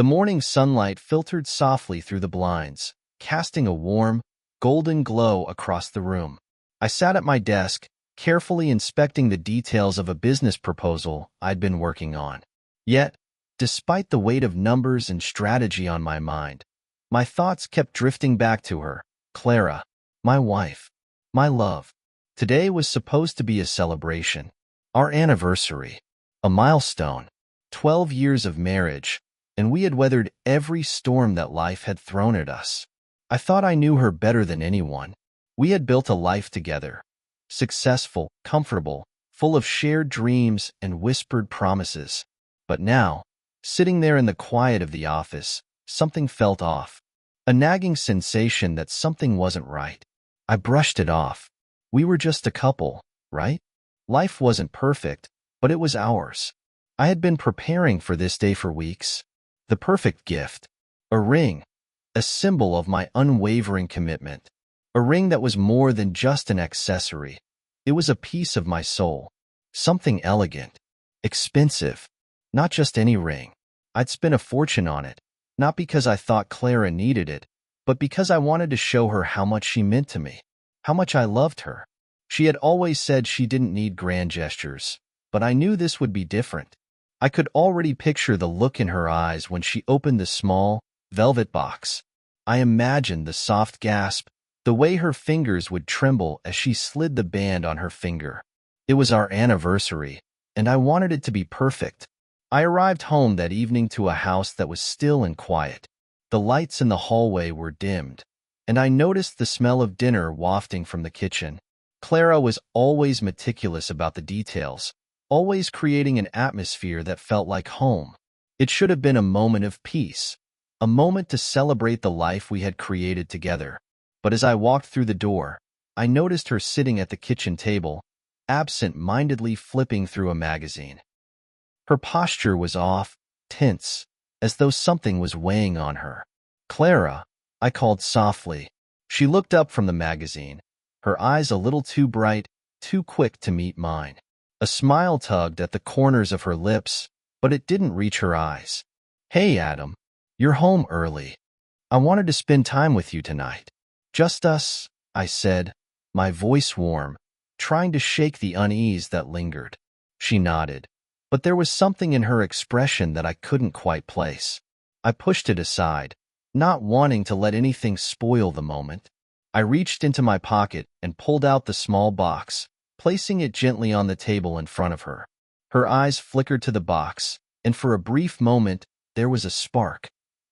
The morning sunlight filtered softly through the blinds, casting a warm, golden glow across the room. I sat at my desk, carefully inspecting the details of a business proposal I'd been working on. Yet, despite the weight of numbers and strategy on my mind, my thoughts kept drifting back to her, Clara, my wife, my love. Today was supposed to be a celebration, our anniversary, a milestone, 12 years of marriage, and we had weathered every storm that life had thrown at us. I thought I knew her better than anyone. We had built a life together, successful, comfortable, full of shared dreams and whispered promises. But now, sitting there in the quiet of the office, something felt off. A nagging sensation that something wasn't right. I brushed it off. We were just a couple, right? Life wasn't perfect, but it was ours. I had been preparing for this day for weeks. The perfect gift. A ring. A symbol of my unwavering commitment. A ring that was more than just an accessory. It was a piece of my soul. Something elegant. Expensive. Not just any ring. I'd spent a fortune on it. Not because I thought Clara needed it, but because I wanted to show her how much she meant to me. How much I loved her. She had always said she didn't need grand gestures, but I knew this would be different. I could already picture the look in her eyes when she opened the small, velvet box. I imagined the soft gasp, the way her fingers would tremble as she slid the band on her finger. It was our anniversary, and I wanted it to be perfect. I arrived home that evening to a house that was still and quiet. The lights in the hallway were dimmed, and I noticed the smell of dinner wafting from the kitchen. Clara was always meticulous about the details, always creating an atmosphere that felt like home. It should have been a moment of peace, a moment to celebrate the life we had created together. But as I walked through the door, I noticed her sitting at the kitchen table, absent-mindedly flipping through a magazine. Her posture was off, tense, as though something was weighing on her. "Clara," I called softly. She looked up from the magazine, her eyes a little too bright, too quick to meet mine. A smile tugged at the corners of her lips, but it didn't reach her eyes. "Hey, Adam. You're home early. I wanted to spend time with you tonight." "Just us," I said, my voice warm, trying to shake the unease that lingered. She nodded, but there was something in her expression that I couldn't quite place. I pushed it aside, not wanting to let anything spoil the moment. I reached into my pocket and pulled out the small box, placing it gently on the table in front of her. Her eyes flickered to the box, and for a brief moment, there was a spark.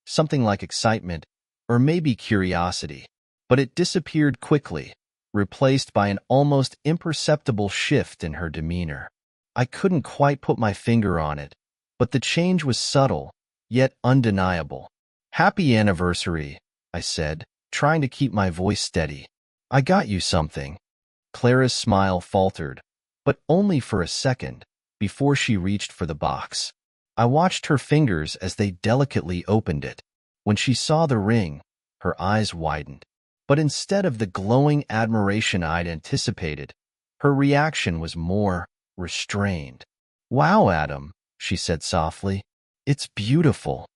Something like excitement, or maybe curiosity. But it disappeared quickly, replaced by an almost imperceptible shift in her demeanor. I couldn't quite put my finger on it, but the change was subtle, yet undeniable. "Happy anniversary," I said, trying to keep my voice steady. "I got you something." Clara's smile faltered, but only for a second, before she reached for the box. I watched her fingers as they delicately opened it. When she saw the ring, her eyes widened. But instead of the glowing admiration I'd anticipated, her reaction was more restrained. "Wow, Adam," she said softly. "It's beautiful."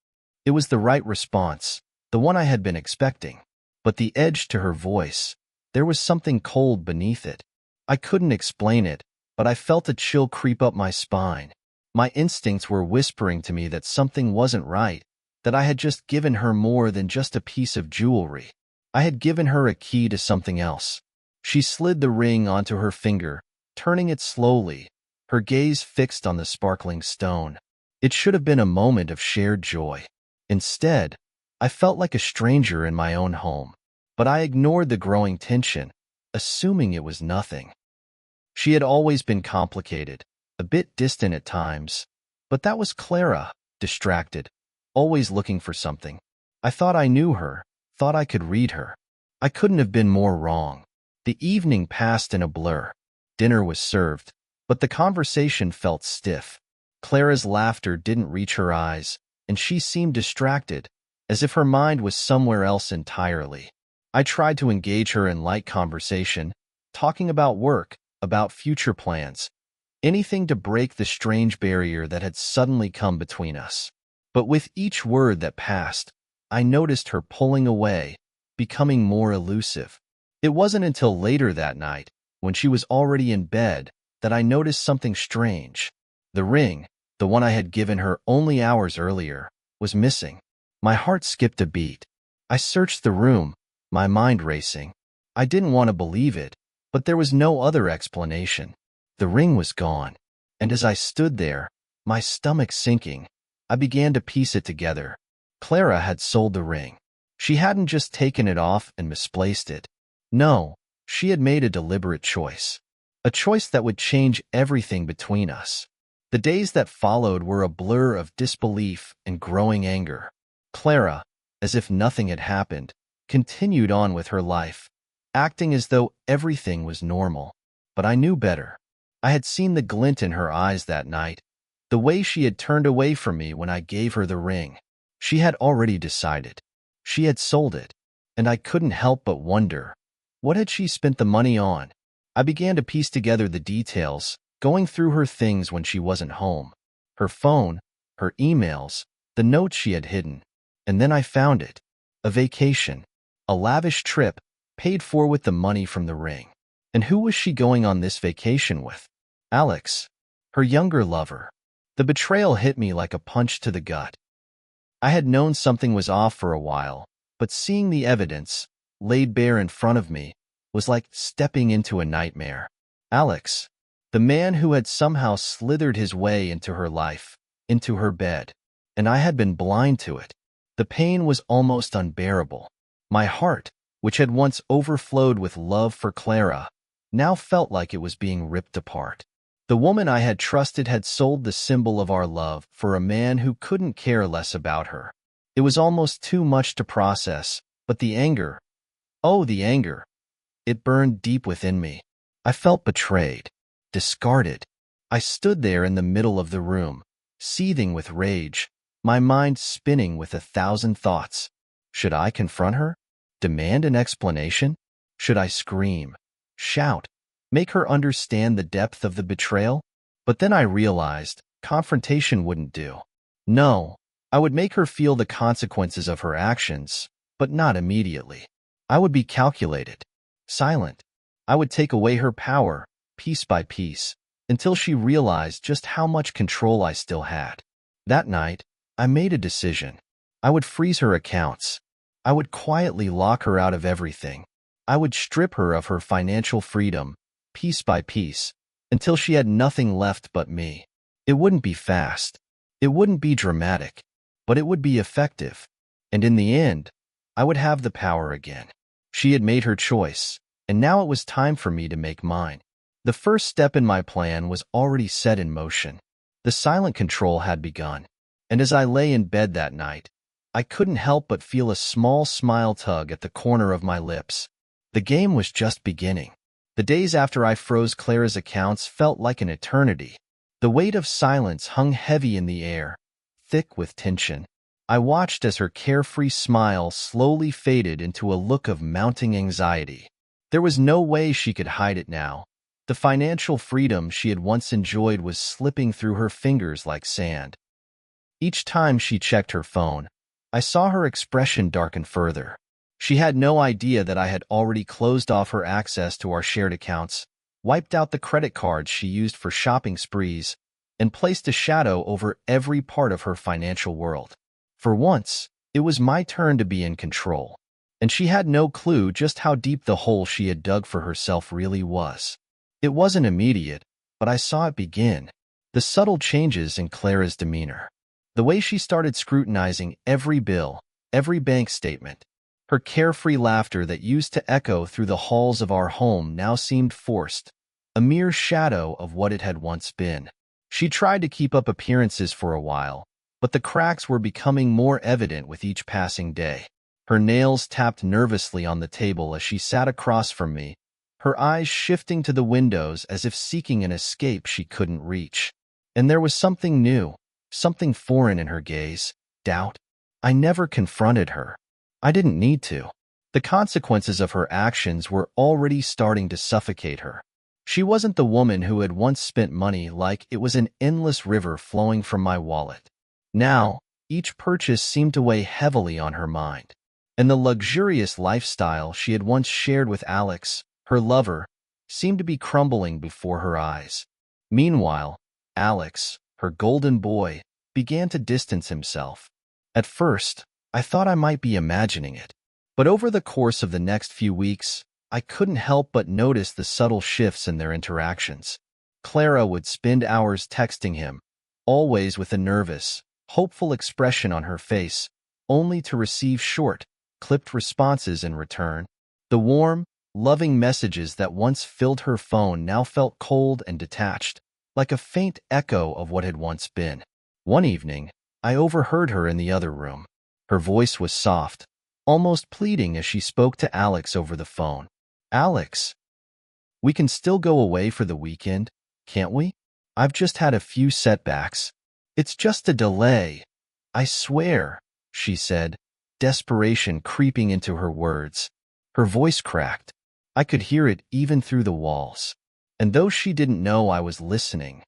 It was the right response, the one I had been expecting. But the edge to her voice, there was something cold beneath it. I couldn't explain it, but I felt a chill creep up my spine. My instincts were whispering to me that something wasn't right, that I had just given her more than just a piece of jewelry. I had given her a key to something else. She slid the ring onto her finger, turning it slowly, her gaze fixed on the sparkling stone. It should have been a moment of shared joy. Instead, I felt like a stranger in my own home. But I ignored the growing tension, assuming it was nothing. She had always been complicated, a bit distant at times. But that was Clara, distracted, always looking for something. I thought I knew her, thought I could read her. I couldn't have been more wrong. The evening passed in a blur. Dinner was served, but the conversation felt stiff. Clara's laughter didn't reach her eyes, and she seemed distracted, as if her mind was somewhere else entirely. I tried to engage her in light conversation, talking about work, about future plans, anything to break the strange barrier that had suddenly come between us. But with each word that passed, I noticed her pulling away, becoming more elusive. It wasn't until later that night, when she was already in bed, that I noticed something strange. The ring, the one I had given her only hours earlier, was missing. My heart skipped a beat. I searched the room, my mind racing. I didn't want to believe it, but there was no other explanation. The ring was gone, and as I stood there, my stomach sinking, I began to piece it together. Clara had sold the ring. She hadn't just taken it off and misplaced it. No, she had made a deliberate choice. A choice that would change everything between us. The days that followed were a blur of disbelief and growing anger. Clara, as if nothing had happened, continued on with her life, acting as though everything was normal. But I knew better. I had seen the glint in her eyes that night, the way she had turned away from me when I gave her the ring. She had already decided. She had sold it, and I couldn't help but wonder, what had she spent the money on? I began to piece together the details, going through her things when she wasn't home. Her phone, her emails, the notes she had hidden. And then I found it. A vacation. A lavish trip, paid for with the money from the ring. And who was she going on this vacation with? Alex, her younger lover. The betrayal hit me like a punch to the gut. I had known something was off for a while, but seeing the evidence, laid bare in front of me, was like stepping into a nightmare. Alex, the man who had somehow slithered his way into her life, into her bed, and I had been blind to it. The pain was almost unbearable. My heart, which had once overflowed with love for Clara, now felt like it was being ripped apart. The woman I had trusted had sold the symbol of our love for a man who couldn't care less about her. It was almost too much to process, but the anger, oh, the anger, it burned deep within me. I felt betrayed, discarded. I stood there in the middle of the room, seething with rage, my mind spinning with 1,000 thoughts. Should I confront her? Demand an explanation? Should I scream, shout, make her understand the depth of the betrayal? But then I realized confrontation wouldn't do. No, I would make her feel the consequences of her actions, but not immediately. I would be calculated, silent. I would take away her power, piece by piece, until she realized just how much control I still had. That night, I made a decision. I would freeze her accounts. I would quietly lock her out of everything. I would strip her of her financial freedom, piece by piece, until she had nothing left but me. It wouldn't be fast. It wouldn't be dramatic, but it would be effective. And in the end, I would have the power again. She had made her choice, and now it was time for me to make mine. The first step in my plan was already set in motion. The silent control had begun, and as I lay in bed that night, I couldn't help but feel a small smile tug at the corner of my lips. The game was just beginning. The days after I froze Clara's accounts felt like an eternity. The weight of silence hung heavy in the air, thick with tension. I watched as her carefree smile slowly faded into a look of mounting anxiety. There was no way she could hide it now. The financial freedom she had once enjoyed was slipping through her fingers like sand. Each time she checked her phone, I saw her expression darken further. She had no idea that I had already closed off her access to our shared accounts, wiped out the credit cards she used for shopping sprees, and placed a shadow over every part of her financial world. For once, it was my turn to be in control, and she had no clue just how deep the hole she had dug for herself really was. It wasn't immediate, but I saw it begin. The subtle changes in Clara's demeanor. The way she started scrutinizing every bill, every bank statement. Her carefree laughter that used to echo through the halls of our home now seemed forced, a mere shadow of what it had once been. She tried to keep up appearances for a while, but the cracks were becoming more evident with each passing day. Her nails tapped nervously on the table as she sat across from me, her eyes shifting to the windows as if seeking an escape she couldn't reach. And there was something new, something foreign in her gaze, doubt. I never confronted her. I didn't need to. The consequences of her actions were already starting to suffocate her. She wasn't the woman who had once spent money like it was an endless river flowing from my wallet. Now, Each purchase seemed to weigh heavily on her mind. And the luxurious lifestyle she had once shared with Alex, her lover, seemed to be crumbling before her eyes. Meanwhile, Alex, her golden boy, began to distance himself. At first, I thought I might be imagining it. But over the course of the next few weeks, I couldn't help but notice the subtle shifts in their interactions. Clara would spend hours texting him, always with a nervous, hopeful expression on her face, only to receive short, clipped responses in return. The warm, loving messages that once filled her phone now felt cold and detached, like a faint echo of what had once been. One evening, I overheard her in the other room. Her voice was soft, almost pleading as she spoke to Alex over the phone. "Alex, we can still go away for the weekend, can't we? I've just had a few setbacks. It's just a delay. I swear," she said, desperation creeping into her words. Her voice cracked. I could hear it even through the walls. And though she didn't know I was listening,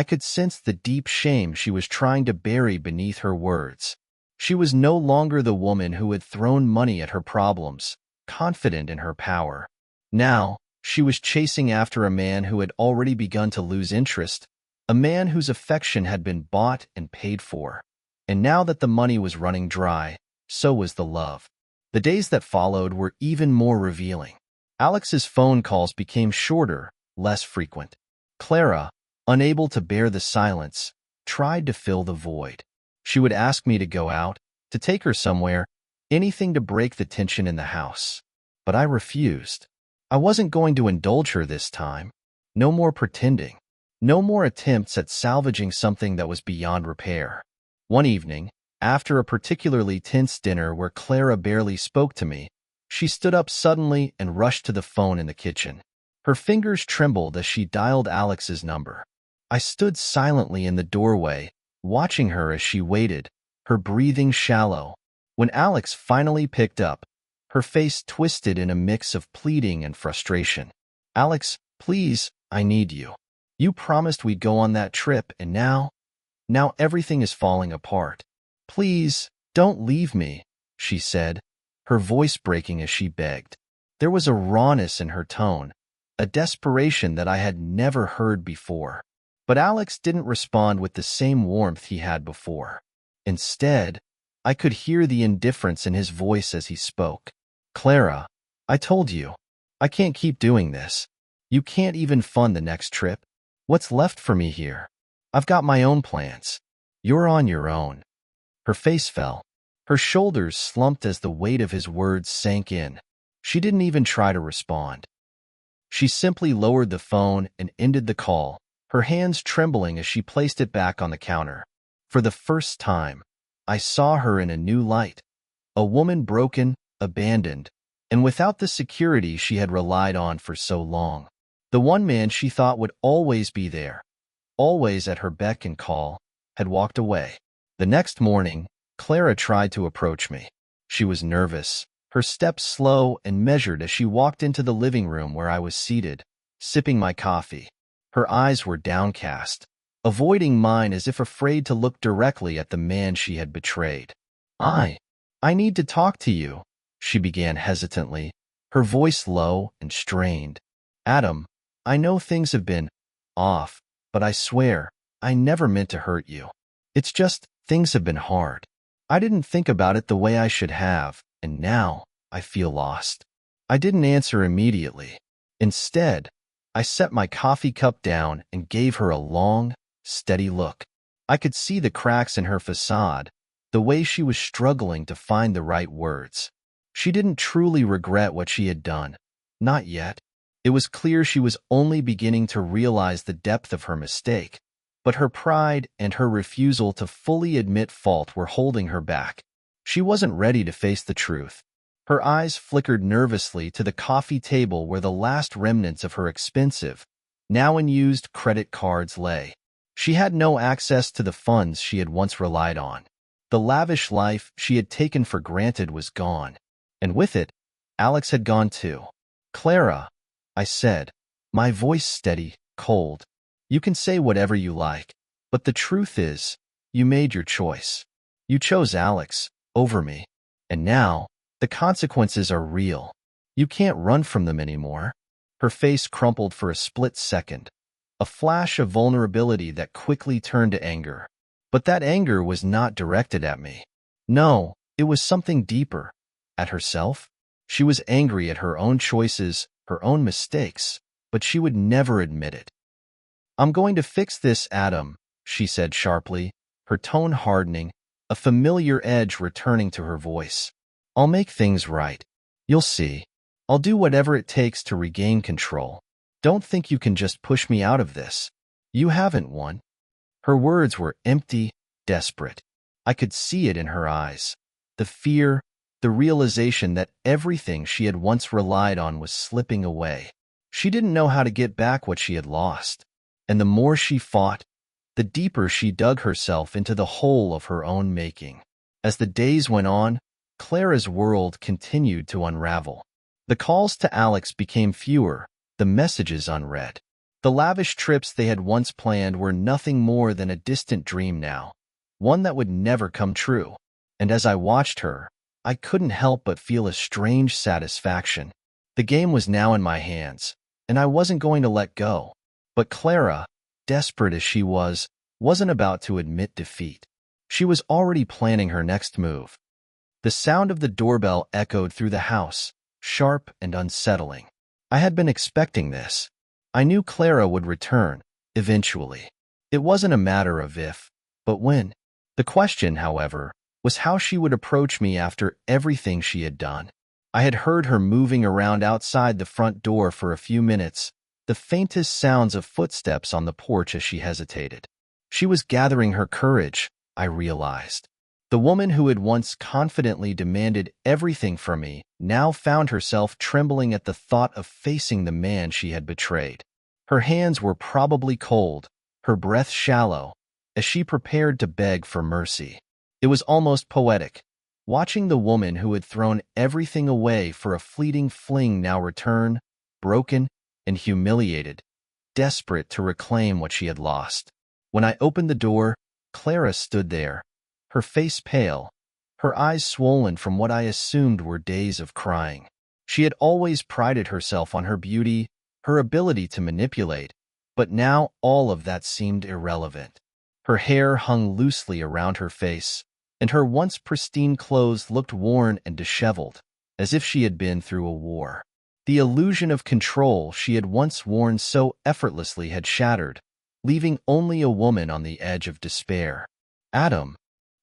I could sense the deep shame she was trying to bury beneath her words. She was no longer the woman who had thrown money at her problems, confident in her power. Now, she was chasing after a man who had already begun to lose interest, a man whose affection had been bought and paid for. And now that the money was running dry, so was the love. The days that followed were even more revealing. Alex's phone calls became shorter, less frequent. Clara, unable to bear the silence, tried to fill the void. She would ask me to go out, to take her somewhere, anything to break the tension in the house. But I refused. I wasn't going to indulge her this time. No more pretending. No more attempts at salvaging something that was beyond repair. One evening, after a particularly tense dinner where Clara barely spoke to me, she stood up suddenly and rushed to the phone in the kitchen. Her fingers trembled as she dialed Alex's number. I stood silently in the doorway, watching her as she waited, her breathing shallow. When Alex finally picked up, her face twisted in a mix of pleading and frustration. "Alex, please, I need you. You promised we'd go on that trip, and now everything is falling apart. Please, don't leave me," she said, her voice breaking as she begged. There was a rawness in her tone, a desperation that I had never heard before. But Alex didn't respond with the same warmth he had before. Instead, I could hear the indifference in his voice as he spoke. "Clara, I told you, I can't keep doing this. You can't even fund the next trip. What's left for me here? I've got my own plans. You're on your own." Her face fell. Her shoulders slumped as the weight of his words sank in. She didn't even try to respond. She simply lowered the phone and ended the call, her hands trembling as she placed it back on the counter. For the first time, I saw her in a new light. A woman broken, abandoned, and without the security she had relied on for so long. The one man she thought would always be there, always at her beck and call, had walked away. The next morning, Clara tried to approach me. She was nervous, her steps slow and measured as she walked into the living room where I was seated, sipping my coffee. Her eyes were downcast, avoiding mine as if afraid to look directly at the man she had betrayed. I need to talk to you," she began hesitantly, her voice low and strained. "Adam, I know things have been off, but I swear, I never meant to hurt you. It's just, things have been hard. I didn't think about it the way I should have, and now I feel lost." I didn't answer immediately. Instead, I set my coffee cup down and gave her a long, steady look. I could see the cracks in her facade, the way she was struggling to find the right words. She didn't truly regret what she had done. Not yet. It was clear she was only beginning to realize the depth of her mistake, but her pride and her refusal to fully admit fault were holding her back. She wasn't ready to face the truth. Her eyes flickered nervously to the coffee table where the last remnants of her expensive, now unused credit cards lay. She had no access to the funds she had once relied on. The lavish life she had taken for granted was gone. And with it, Alex had gone too. "Clara," I said, my voice steady, cold. "You can say whatever you like, but the truth is, you made your choice. You chose Alex over me. And now, the consequences are real. You can't run from them anymore. Her face crumpled for a split second, a flash of vulnerability that quickly turned to anger. But that anger was not directed at me. No, it was something deeper. At herself? She was angry at her own choices, her own mistakes, but she would never admit it. I'm going to fix this, Adam, she said sharply, her tone hardening, a familiar edge returning to her voice. I'll make things right. You'll see. I'll do whatever it takes to regain control. Don't think you can just push me out of this. You haven't won. Her words were empty, desperate. I could see it in her eyes. The fear, the realization that everything she had once relied on was slipping away. She didn't know how to get back what she had lost. And the more she fought, the deeper she dug herself into the hole of her own making. As the days went on, Clara's world continued to unravel. The calls to Alex became fewer, the messages unread. The lavish trips they had once planned were nothing more than a distant dream now, one that would never come true. And as I watched her, I couldn't help but feel a strange satisfaction. The game was now in my hands, and I wasn't going to let go. But Clara, desperate as she was, wasn't about to admit defeat. She was already planning her next move. The sound of the doorbell echoed through the house, sharp and unsettling. I had been expecting this. I knew Clara would return, eventually. It wasn't a matter of if, but when. The question, however, was how she would approach me after everything she had done. I had heard her moving around outside the front door for a few minutes, the faintest sounds of footsteps on the porch as she hesitated. She was gathering her courage, I realized. The woman who had once confidently demanded everything from me now found herself trembling at the thought of facing the man she had betrayed. Her hands were probably cold, her breath shallow, as she prepared to beg for mercy. It was almost poetic, watching the woman who had thrown everything away for a fleeting fling now return, broken and humiliated, desperate to reclaim what she had lost. When I opened the door, Clara stood there, her face pale, her eyes swollen from what I assumed were days of crying. She had always prided herself on her beauty, her ability to manipulate, but now all of that seemed irrelevant. Her hair hung loosely around her face, and her once pristine clothes looked worn and disheveled, as if she had been through a war. The illusion of control she had once worn so effortlessly had shattered, leaving only a woman on the edge of despair. Adam.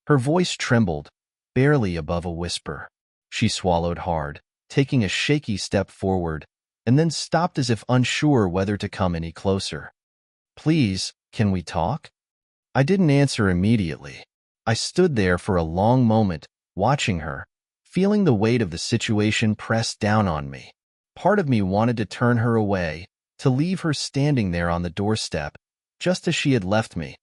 Her voice trembled, barely above a whisper. She swallowed hard, taking a shaky step forward, and then stopped as if unsure whether to come any closer. Please, can we talk? I didn't answer immediately. I stood there for a long moment, watching her, feeling the weight of the situation press down on me. Part of me wanted to turn her away, to leave her standing there on the doorstep, just as she had left me,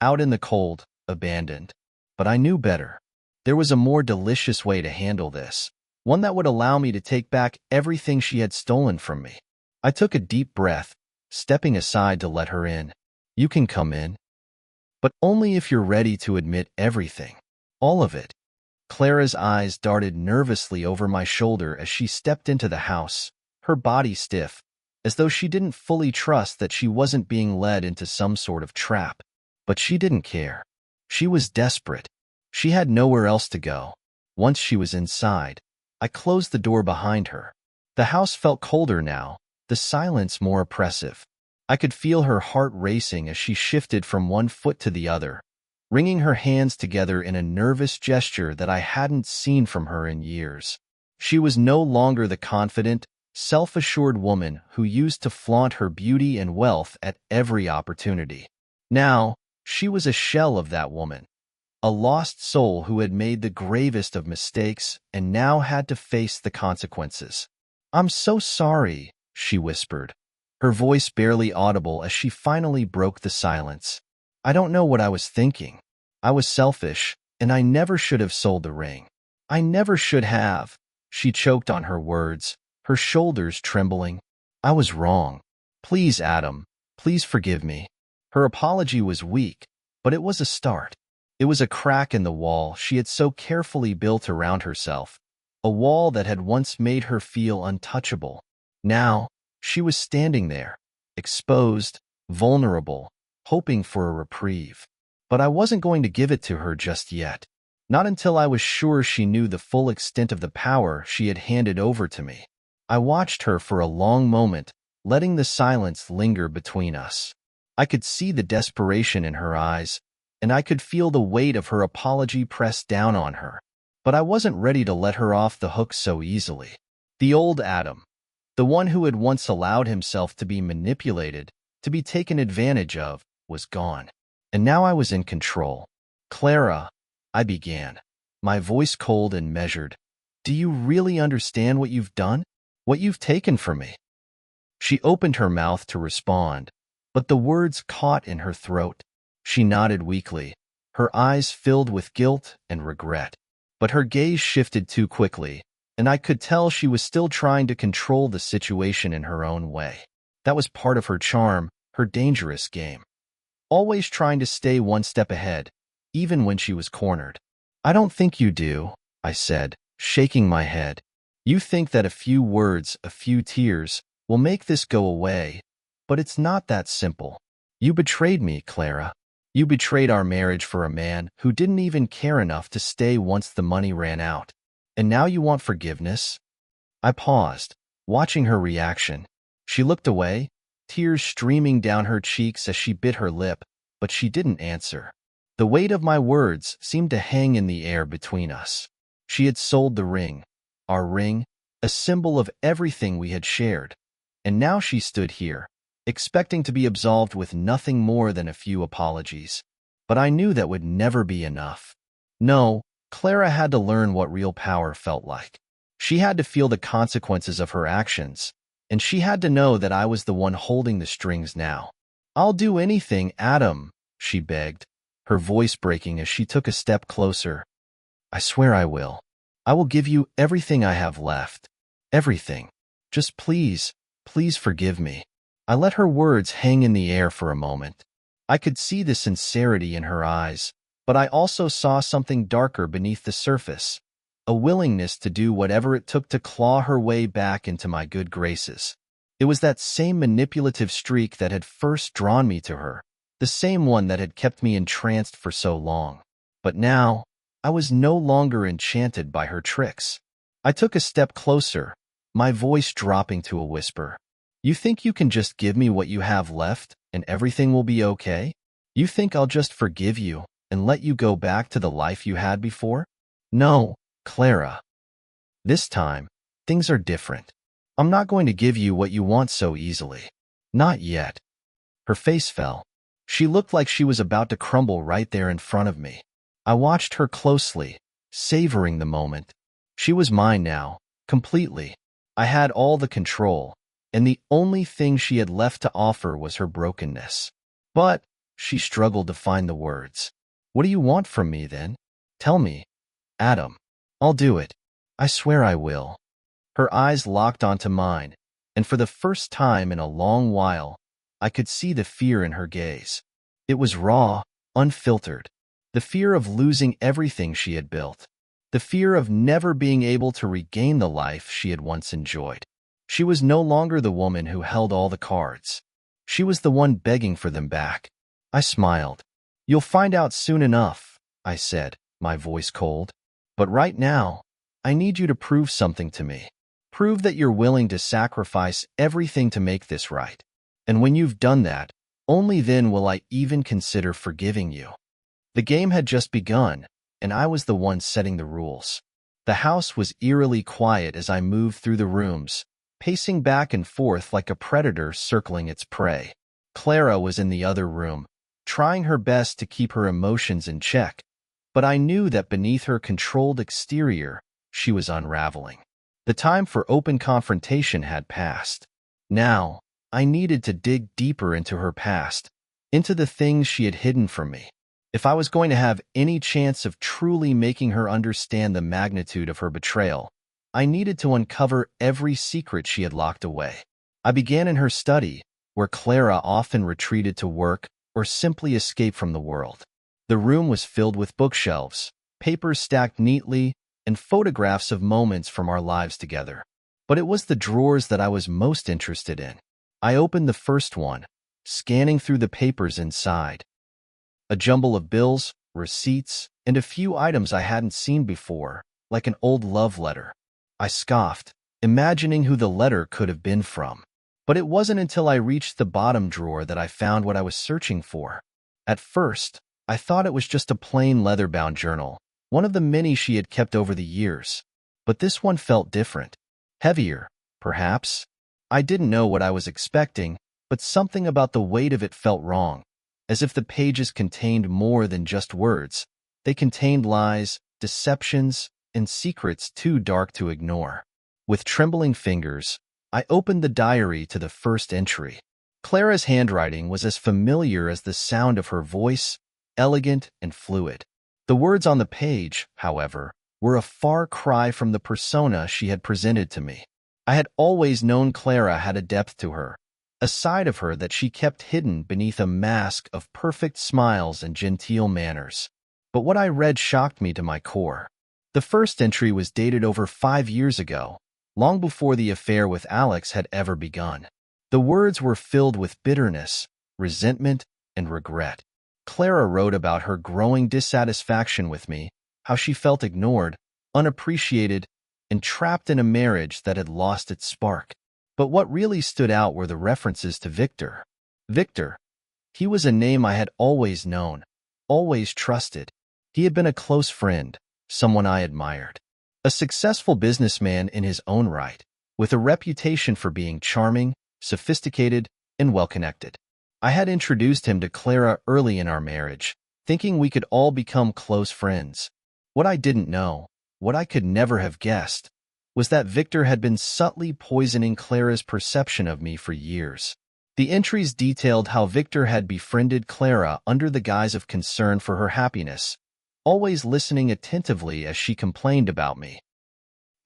out in the cold, abandoned. But I knew better. There was a more delicious way to handle this, one that would allow me to take back everything she had stolen from me. I took a deep breath, stepping aside to let her in. You can come in. But only if you're ready to admit everything. All of it. Clara's eyes darted nervously over my shoulder as she stepped into the house, her body stiff, as though she didn't fully trust that she wasn't being led into some sort of trap. But she didn't care. She was desperate. She had nowhere else to go. Once she was inside, I closed the door behind her. The house felt colder now, the silence more oppressive. I could feel her heart racing as she shifted from one foot to the other, wringing her hands together in a nervous gesture that I hadn't seen from her in years. She was no longer the confident, self-assured woman who used to flaunt her beauty and wealth at every opportunity. Now, she was a shell of that woman, a lost soul who had made the gravest of mistakes and now had to face the consequences. I'm so sorry, she whispered, her voice barely audible as she finally broke the silence. I don't know what I was thinking. I was selfish, and I never should have sold the ring. I never should have. She choked on her words, her shoulders trembling. I was wrong. Please, Adam, please forgive me. Her apology was weak, but it was a start. It was a crack in the wall she had so carefully built around herself, a wall that had once made her feel untouchable. Now, she was standing there, exposed, vulnerable, hoping for a reprieve. But I wasn't going to give it to her just yet. Not until I was sure she knew the full extent of the power she had handed over to me. I watched her for a long moment, letting the silence linger between us. I could see the desperation in her eyes, and I could feel the weight of her apology pressed down on her. But I wasn't ready to let her off the hook so easily. The old Adam, the one who had once allowed himself to be manipulated, to be taken advantage of, was gone. And now I was in control. Clara, I began, my voice cold and measured. Do you really understand what you've done? What you've taken from me? She opened her mouth to respond, but the words caught in her throat. She nodded weakly, her eyes filled with guilt and regret. But her gaze shifted too quickly, and I could tell she was still trying to control the situation in her own way. That was part of her charm, her dangerous game. Always trying to stay one step ahead, even when she was cornered. I don't think you do, I said, shaking my head. You think that a few words, a few tears, will make this go away, but it's not that simple. You betrayed me, Clara. You betrayed our marriage for a man who didn't even care enough to stay once the money ran out. And now you want forgiveness? I paused, watching her reaction. She looked away, tears streaming down her cheeks as she bit her lip, but she didn't answer. The weight of my words seemed to hang in the air between us. She had sold the ring, our ring, a symbol of everything we had shared. And now she stood here, expecting to be absolved with nothing more than a few apologies. But I knew that would never be enough. No, Clara had to learn what real power felt like. She had to feel the consequences of her actions, and she had to know that I was the one holding the strings now. I'll do anything, Adam, she begged, her voice breaking as she took a step closer. I swear I will. I will give you everything I have left. Everything. Just please, please forgive me. I let her words hang in the air for a moment. I could see the sincerity in her eyes, but I also saw something darker beneath the surface, a willingness to do whatever it took to claw her way back into my good graces. It was that same manipulative streak that had first drawn me to her, the same one that had kept me entranced for so long. But now, I was no longer enchanted by her tricks. I took a step closer, my voice dropping to a whisper. You think you can just give me what you have left and everything will be okay? You think I'll just forgive you and let you go back to the life you had before? No, Clara. This time, things are different. I'm not going to give you what you want so easily. Not yet. Her face fell. She looked like she was about to crumble right there in front of me. I watched her closely, savoring the moment. She was mine now, completely. I had all the control, and the only thing she had left to offer was her brokenness. But she struggled to find the words. What do you want from me, then? Tell me, Adam. I'll do it. I swear I will. Her eyes locked onto mine, and for the first time in a long while, I could see the fear in her gaze. It was raw, unfiltered. The fear of losing everything she had built. The fear of never being able to regain the life she had once enjoyed. She was no longer the woman who held all the cards. She was the one begging for them back. I smiled. You'll find out soon enough, I said, my voice cold. But right now, I need you to prove something to me. Prove that you're willing to sacrifice everything to make this right. And when you've done that, only then will I even consider forgiving you. The game had just begun, and I was the one setting the rules. The house was eerily quiet as I moved through the rooms, pacing back and forth like a predator circling its prey. Clara was in the other room, trying her best to keep her emotions in check, but I knew that beneath her controlled exterior, she was unraveling. The time for open confrontation had passed. Now, I needed to dig deeper into her past, into the things she had hidden from me. If I was going to have any chance of truly making her understand the magnitude of her betrayal, I needed to uncover every secret she had locked away. I began in her study, where Clara often retreated to work or simply escaped from the world. The room was filled with bookshelves, papers stacked neatly, and photographs of moments from our lives together. But it was the drawers that I was most interested in. I opened the first one, scanning through the papers inside. A jumble of bills, receipts, and a few items I hadn't seen before, like an old love letter. I scoffed, imagining who the letter could have been from. But it wasn't until I reached the bottom drawer that I found what I was searching for. At first, I thought it was just a plain leather-bound journal, one of the many she had kept over the years. But this one felt different. Heavier, perhaps. I didn't know what I was expecting, but something about the weight of it felt wrong, as if the pages contained more than just words. They contained lies, deceptions, and secrets too dark to ignore. With trembling fingers, I opened the diary to the first entry. Clara's handwriting was as familiar as the sound of her voice, elegant and fluid. The words on the page, however, were a far cry from the persona she had presented to me. I had always known Clara had a depth to her, a side of her that she kept hidden beneath a mask of perfect smiles and genteel manners. But what I read shocked me to my core. The first entry was dated over 5 years ago, long before the affair with Alex had ever begun. The words were filled with bitterness, resentment, and regret. Clara wrote about her growing dissatisfaction with me, how she felt ignored, unappreciated, and trapped in a marriage that had lost its spark. But what really stood out were the references to Victor. Victor. He was a name I had always known, always trusted. He had been a close friend, someone I admired. A successful businessman in his own right, with a reputation for being charming, sophisticated, and well-connected. I had introduced him to Clara early in our marriage, thinking we could all become close friends. What I didn't know, what I could never have guessed, was that Victor had been subtly poisoning Clara's perception of me for years. The entries detailed how Victor had befriended Clara under the guise of concern for her happiness, always listening attentively as she complained about me.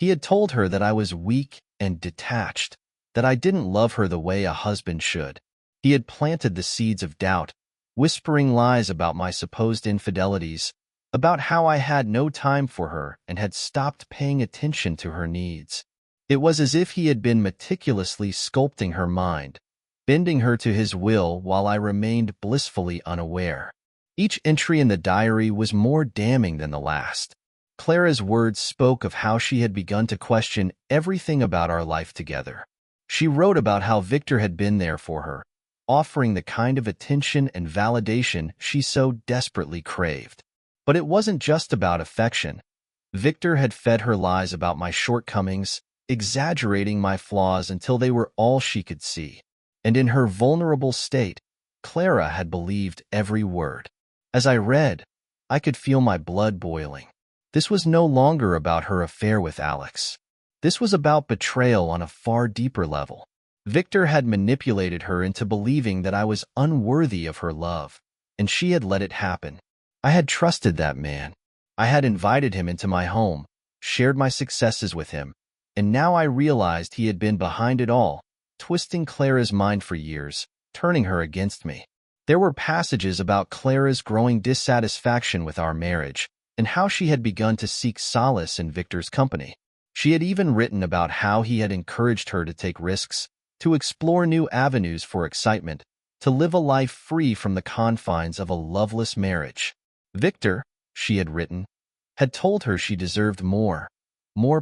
He had told her that I was weak and detached, that I didn't love her the way a husband should. He had planted the seeds of doubt, whispering lies about my supposed infidelities, about how I had no time for her and had stopped paying attention to her needs. It was as if he had been meticulously sculpting her mind, bending her to his will while I remained blissfully unaware. Each entry in the diary was more damning than the last. Clara's words spoke of how she had begun to question everything about our life together. She wrote about how Victor had been there for her, offering the kind of attention and validation she so desperately craved. But it wasn't just about affection. Victor had fed her lies about my shortcomings, exaggerating my flaws until they were all she could see. And in her vulnerable state, Clara had believed every word. As I read, I could feel my blood boiling. This was no longer about her affair with Alex. This was about betrayal on a far deeper level. Victor had manipulated her into believing that I was unworthy of her love, and she had let it happen. I had trusted that man. I had invited him into my home, shared my successes with him, and now I realized he had been behind it all, twisting Clara's mind for years, turning her against me. There were passages about Clara's growing dissatisfaction with our marriage and how she had begun to seek solace in Victor's company. She had even written about how he had encouraged her to take risks, to explore new avenues for excitement, to live a life free from the confines of a loveless marriage. Victor, she had written, had told her she deserved more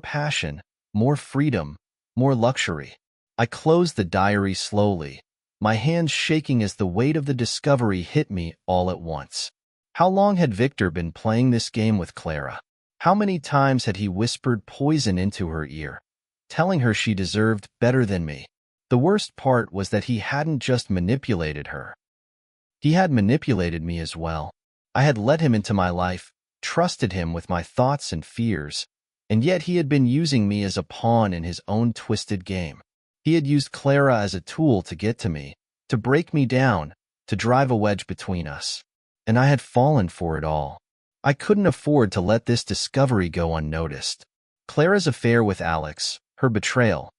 passion, more freedom, more luxury. I closed the diary slowly, my hands shaking as the weight of the discovery hit me all at once. How long had Victor been playing this game with Clara? How many times had he whispered poison into her ear, telling her she deserved better than me? The worst part was that he hadn't just manipulated her. He had manipulated me as well. I had let him into my life, trusted him with my thoughts and fears, and yet he had been using me as a pawn in his own twisted game. He had used Clara as a tool to get to me, to break me down, to drive a wedge between us. And I had fallen for it all. I couldn't afford to let this discovery go unnoticed. Clara's affair with Alex, her betrayal,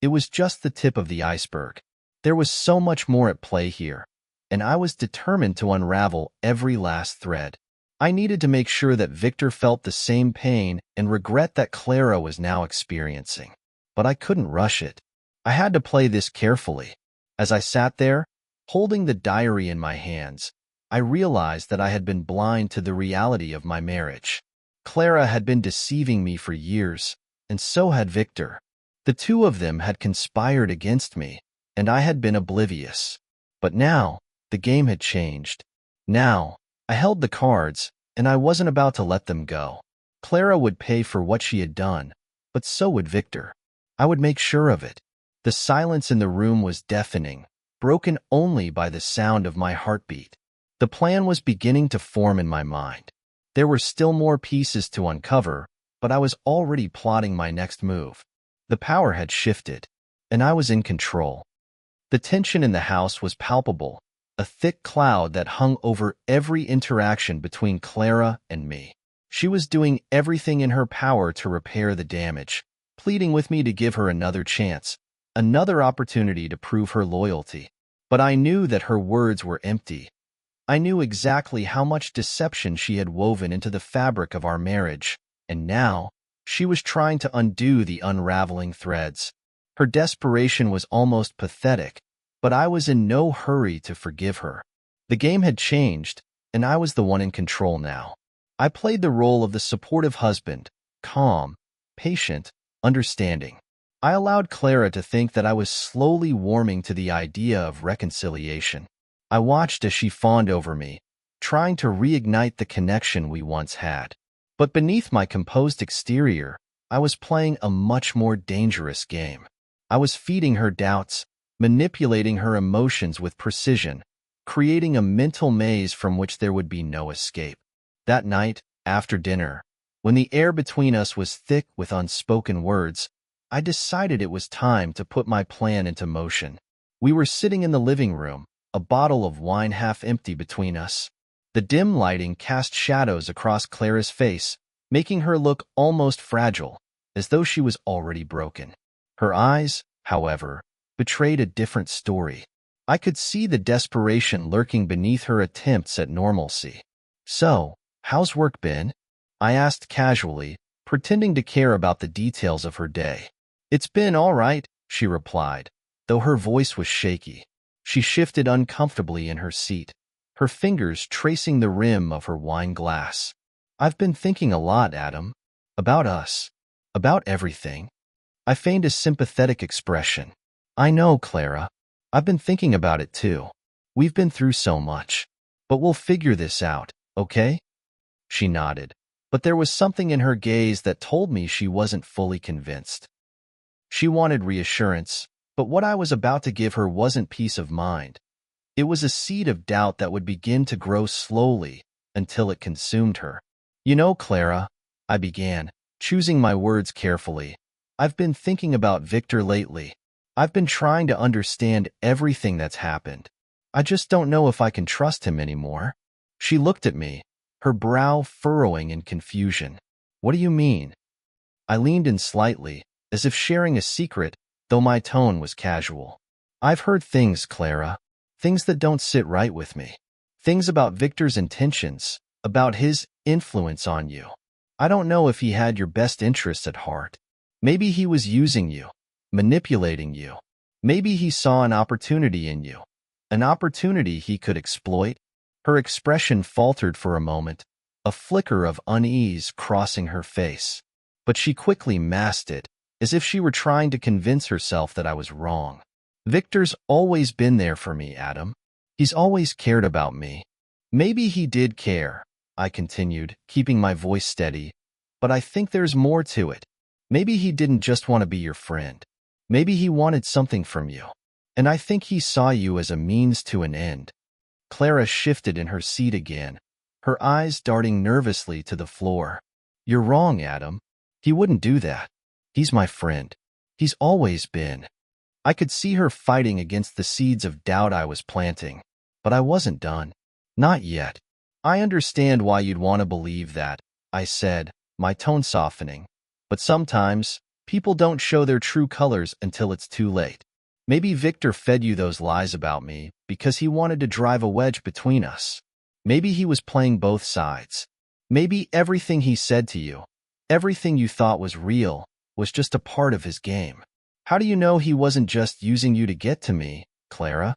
it was just the tip of the iceberg. There was so much more at play here, and I was determined to unravel every last thread. I needed to make sure that Victor felt the same pain and regret that Clara was now experiencing. But I couldn't rush it. I had to play this carefully. As I sat there, holding the diary in my hands, I realized that I had been blind to the reality of my marriage. Clara had been deceiving me for years, and so had Victor. The two of them had conspired against me, and I had been oblivious. But now, the game had changed. Now, I held the cards, and I wasn't about to let them go. Clara would pay for what she had done, but so would Victor. I would make sure of it. The silence in the room was deafening, broken only by the sound of my heartbeat. The plan was beginning to form in my mind. There were still more pieces to uncover, but I was already plotting my next move. The power had shifted, and I was in control. The tension in the house was palpable, a thick cloud that hung over every interaction between Clara and me. She was doing everything in her power to repair the damage, pleading with me to give her another chance, another opportunity to prove her loyalty. But I knew that her words were empty. I knew exactly how much deception she had woven into the fabric of our marriage, and now she was trying to undo the unraveling threads. Her desperation was almost pathetic, but I was in no hurry to forgive her. The game had changed, and I was the one in control now. I played the role of the supportive husband, calm, patient, understanding. I allowed Clara to think that I was slowly warming to the idea of reconciliation. I watched as she fawned over me, trying to reignite the connection we once had. But beneath my composed exterior, I was playing a much more dangerous game. I was feeding her doubts, manipulating her emotions with precision, creating a mental maze from which there would be no escape. That night, after dinner, when the air between us was thick with unspoken words, I decided it was time to put my plan into motion. We were sitting in the living room, a bottle of wine half empty between us. The dim lighting cast shadows across Clara's face, making her look almost fragile, as though she was already broken. Her eyes, however, betrayed a different story. I could see the desperation lurking beneath her attempts at normalcy. "So, how's work been?" I asked casually, pretending to care about the details of her day. "It's been all right," she replied, though her voice was shaky. She shifted uncomfortably in her seat, her fingers tracing the rim of her wine glass. "I've been thinking a lot, Adam. About us. About everything." I feigned a sympathetic expression. "I know, Clara. I've been thinking about it too. We've been through so much. But we'll figure this out, okay?" She nodded, but there was something in her gaze that told me she wasn't fully convinced. She wanted reassurance, but what I was about to give her wasn't peace of mind. It was a seed of doubt that would begin to grow slowly until it consumed her. "You know, Clara," I began, choosing my words carefully, "I've been thinking about Victor lately. I've been trying to understand everything that's happened. I just don't know if I can trust him anymore." She looked at me, her brow furrowing in confusion. "What do you mean?" I leaned in slightly, as if sharing a secret, though my tone was casual. "I've heard things, Clara. Things that don't sit right with me. Things about Victor's intentions, about his influence on you. I don't know if he had your best interests at heart. Maybe he was using you, manipulating you. Maybe he saw an opportunity in you, an opportunity he could exploit." Her expression faltered for a moment, a flicker of unease crossing her face. But she quickly masked it, as if she were trying to convince herself that I was wrong. "Victor's always been there for me, Adam. He's always cared about me." "Maybe he did care," I continued, keeping my voice steady, "but I think there's more to it. Maybe he didn't just want to be your friend. Maybe he wanted something from you. And I think he saw you as a means to an end." Clara shifted in her seat again, her eyes darting nervously to the floor. "You're wrong, Adam. He wouldn't do that. He's my friend. He's always been." I could see her fighting against the seeds of doubt I was planting, but I wasn't done. "Not yet. I understand why you'd want to believe that," I said, my tone softening. "But sometimes, people don't show their true colors until it's too late. Maybe Victor fed you those lies about me because he wanted to drive a wedge between us. Maybe he was playing both sides. Maybe everything he said to you, everything you thought was real, was just a part of his game. How do you know he wasn't just using you to get to me, Clara?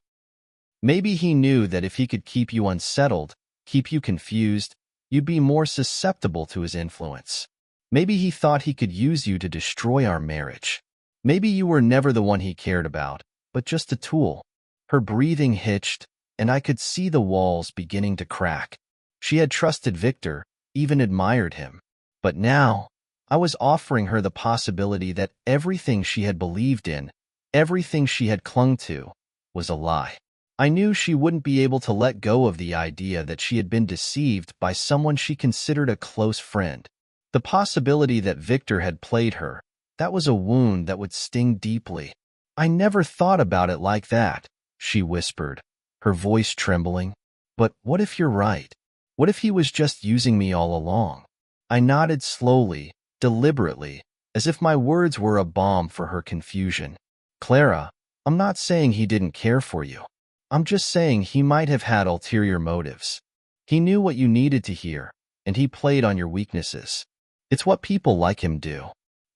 Maybe he knew that if he could keep you unsettled, keep you confused, you'd be more susceptible to his influence. Maybe he thought he could use you to destroy our marriage. Maybe you were never the one he cared about, but just a tool. Her breathing hitched, and I could see the walls beginning to crack. She had trusted Victor, even admired him. But now, I was offering her the possibility that everything she had believed in, everything she had clung to, was a lie. I knew she wouldn't be able to let go of the idea that she had been deceived by someone she considered a close friend. The possibility that Victor had played her, that was a wound that would sting deeply. I never thought about it like that, she whispered, her voice trembling. But what if you're right? What if he was just using me all along? I nodded slowly, deliberately, as if my words were a balm for her confusion. Clara, I'm not saying he didn't care for you. I'm just saying he might have had ulterior motives. He knew what you needed to hear, and he played on your weaknesses. It's what people like him do.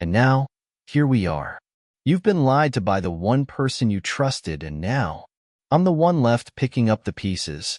And now, here we are. You've been lied to by the one person you trusted, and now, I'm the one left picking up the pieces.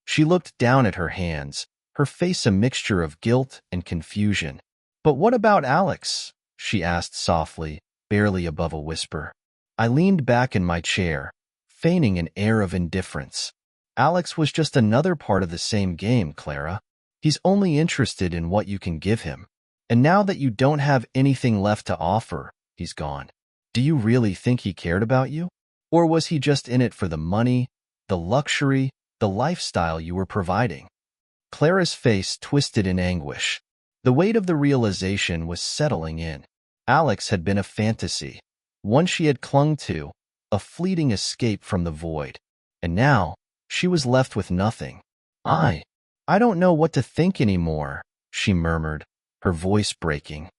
She looked down at her hands, her face a mixture of guilt and confusion. But what about Alex? She asked softly, barely above a whisper. I leaned back in my chair, feigning an air of indifference. Alex was just another part of the same game, Clara. He's only interested in what you can give him. And now that you don't have anything left to offer, he's gone. Do you really think he cared about you? Or was he just in it for the money, the luxury, the lifestyle you were providing? Clara's face twisted in anguish. The weight of the realization was settling in. Alex had been a fantasy, one she had clung to, a fleeting escape from the void. And now, she was left with nothing. I don't know what to think anymore, she murmured, her voice breaking.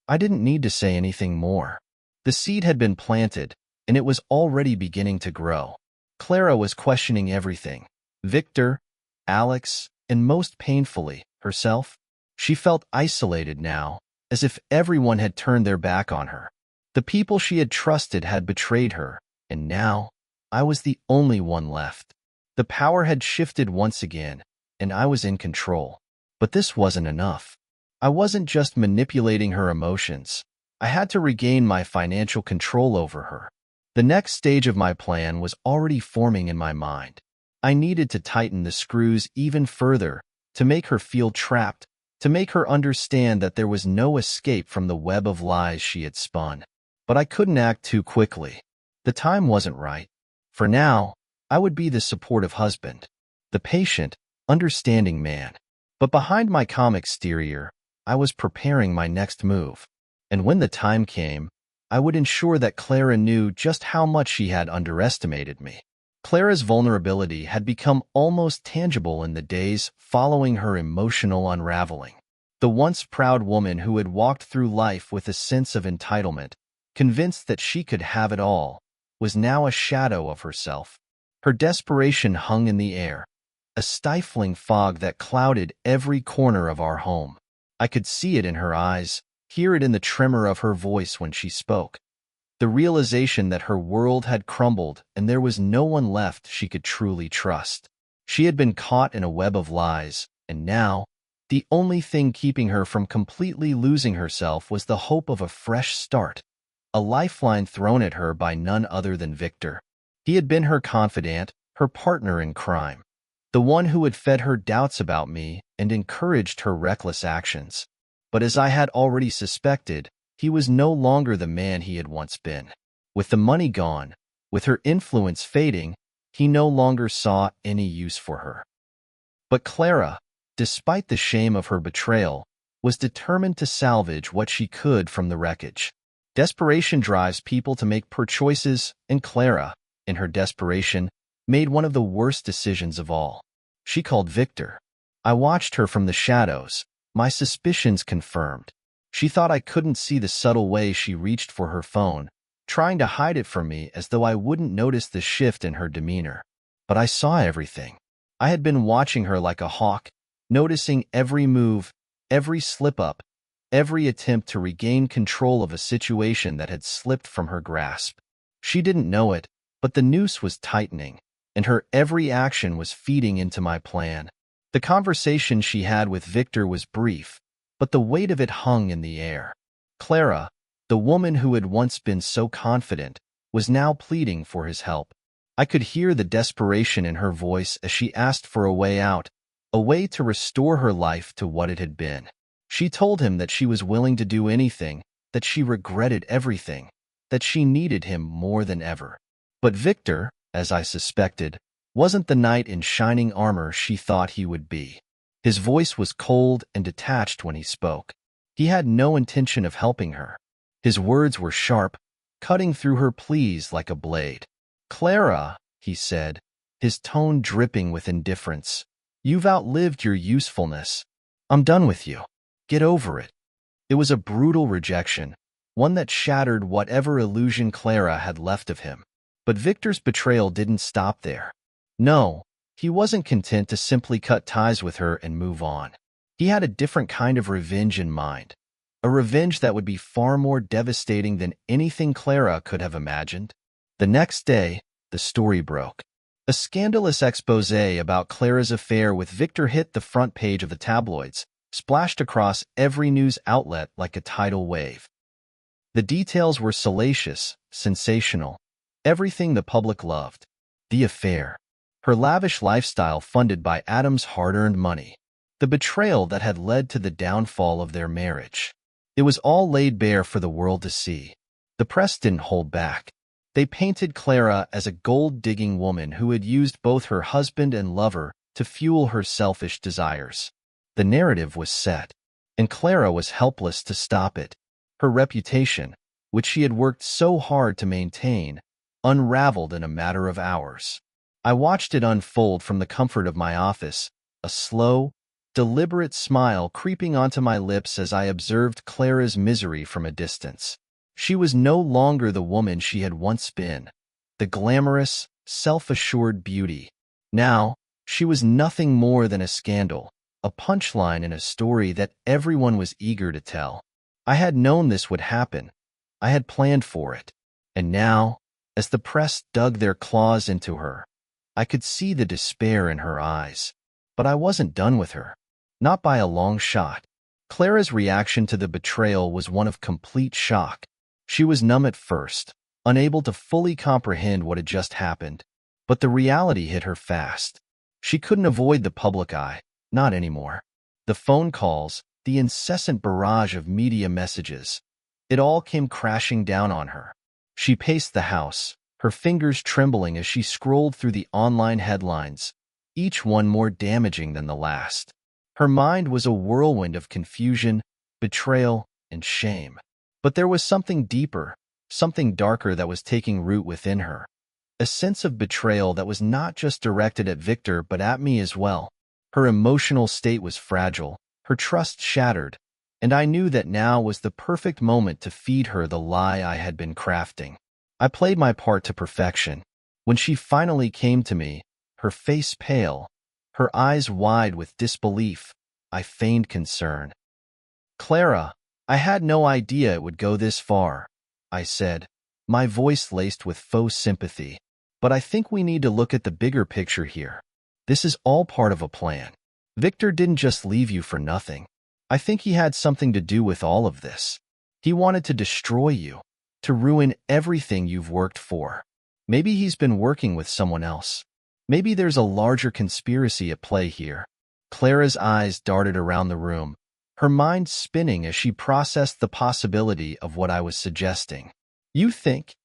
I didn't need to say anything more. The seed had been planted, and it was already beginning to grow. Clara was questioning everything. Victor, Alex, and most painfully, herself. She felt isolated now, as if everyone had turned their back on her. The people she had trusted had betrayed her, and now, I was the only one left. The power had shifted once again, and I was in control. But this wasn't enough. I wasn't just manipulating her emotions. I had to regain my financial control over her. The next stage of my plan was already forming in my mind. I needed to tighten the screws even further, to make her feel trapped, to make her understand that there was no escape from the web of lies she had spun. But I couldn't act too quickly. The time wasn't right. For now, I would be the supportive husband, the patient, understanding man. But behind my calm exterior, I was preparing my next move. And when the time came, I would ensure that Clara knew just how much she had underestimated me. Clara's vulnerability had become almost tangible in the days following her emotional unraveling. The once proud woman who had walked through life with a sense of entitlement, convinced that she could have it all, was now a shadow of herself. Her desperation hung in the air, a stifling fog that clouded every corner of our home. I could see it in her eyes, hear it in the tremor of her voice when she spoke. The realization that her world had crumbled and there was no one left she could truly trust. She had been caught in a web of lies, and now, the only thing keeping her from completely losing herself was the hope of a fresh start, a lifeline thrown at her by none other than Victor. He had been her confidant, her partner in crime, the one who had fed her doubts about me and encouraged her reckless actions. But as I had already suspected, he was no longer the man he had once been. With the money gone, with her influence fading, he no longer saw any use for her. But Clara, despite the shame of her betrayal, was determined to salvage what she could from the wreckage. Desperation drives people to make poor choices, and Clara, in her desperation, made one of the worst decisions of all. She called Victor. I watched her from the shadows, my suspicions confirmed. She thought I couldn't see the subtle way she reached for her phone, trying to hide it from me as though I wouldn't notice the shift in her demeanor. But I saw everything. I had been watching her like a hawk, noticing every move, every slip-up, every attempt to regain control of a situation that had slipped from her grasp. She didn't know it, but the noose was tightening, and her every action was feeding into my plan. The conversation she had with Victor was brief, but the weight of it hung in the air. Clara, the woman who had once been so confident, was now pleading for his help. I could hear the desperation in her voice as she asked for a way out, a way to restore her life to what it had been. She told him that she was willing to do anything, that she regretted everything, that she needed him more than ever. But Victor, as I suspected, wasn't the knight in shining armor she thought he would be. His voice was cold and detached when he spoke. He had no intention of helping her. His words were sharp, cutting through her pleas like a blade. "Clara," he said, his tone dripping with indifference, "you've outlived your usefulness. I'm done with you. Get over it." It was a brutal rejection, one that shattered whatever illusion Clara had left of him. But Victor's betrayal didn't stop there. No, he wasn't content to simply cut ties with her and move on. He had a different kind of revenge in mind, a revenge that would be far more devastating than anything Clara could have imagined. The next day, the story broke. A scandalous exposé about Clara's affair with Victor hit the front page of the tabloids, splashed across every news outlet like a tidal wave. The details were salacious, sensational, everything the public loved. The affair, her lavish lifestyle funded by Adam's hard-earned money, the betrayal that had led to the downfall of their marriage. It was all laid bare for the world to see. The press didn't hold back. They painted Clara as a gold-digging woman who had used both her husband and lover to fuel her selfish desires. The narrative was set, and Clara was helpless to stop it. Her reputation, which she had worked so hard to maintain, unraveled in a matter of hours. I watched it unfold from the comfort of my office, a slow, deliberate smile creeping onto my lips as I observed Clara's misery from a distance. She was no longer the woman she had once been, the glamorous, self-assured beauty. Now, she was nothing more than a scandal, a punchline in a story that everyone was eager to tell. I had known this would happen. I had planned for it. And now, as the press dug their claws into her, I could see the despair in her eyes. But I wasn't done with her. Not by a long shot. Clara's reaction to the betrayal was one of complete shock. She was numb at first, unable to fully comprehend what had just happened. But the reality hit her fast. She couldn't avoid the public eye, not anymore. The phone calls, the incessant barrage of media messages, it all came crashing down on her. She paced the house, her fingers trembling as she scrolled through the online headlines, each one more damaging than the last. Her mind was a whirlwind of confusion, betrayal, and shame. But there was something deeper, something darker that was taking root within her. A sense of betrayal that was not just directed at Victor but at me as well. Her emotional state was fragile, her trust shattered, and I knew that now was the perfect moment to feed her the lie I had been crafting. I played my part to perfection. When she finally came to me, her face pale, her eyes wide with disbelief, I feigned concern. "Clara, I had no idea it would go this far," I said, my voice laced with faux sympathy. "But I think we need to look at the bigger picture here. This is all part of a plan. Victor didn't just leave you for nothing. I think he had something to do with all of this. He wanted to destroy you, to ruin everything you've worked for. Maybe he's been working with someone else. Maybe there's a larger conspiracy at play here." Clara's eyes darted around the room, her mind spinning as she processed the possibility of what I was suggesting. You think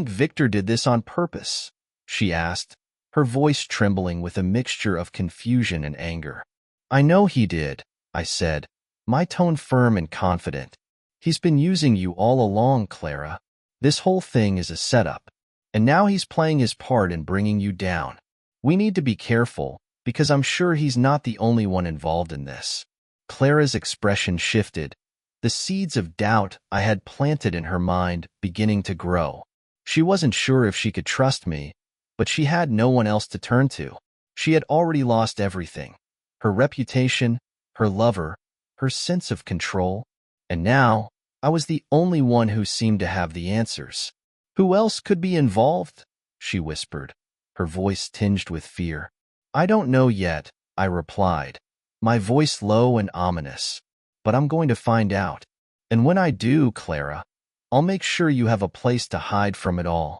Victor did this on purpose?" she asked, her voice trembling with a mixture of confusion and anger. "I know he did," I said, my tone firm and confident. "He's been using you all along, Clara. This whole thing is a setup. And now he's playing his part in bringing you down. We need to be careful, because I'm sure he's not the only one involved in this." Clara's expression shifted, the seeds of doubt I had planted in her mind beginning to grow. She wasn't sure if she could trust me, but she had no one else to turn to. She had already lost everything: her reputation, her lover, her sense of control. And now, I was the only one who seemed to have the answers. "Who else could be involved?" she whispered, her voice tinged with fear. "I don't know yet," I replied, my voice low and ominous. "But I'm going to find out. And when I do, Clara, I'll make sure you have a place to hide from it all."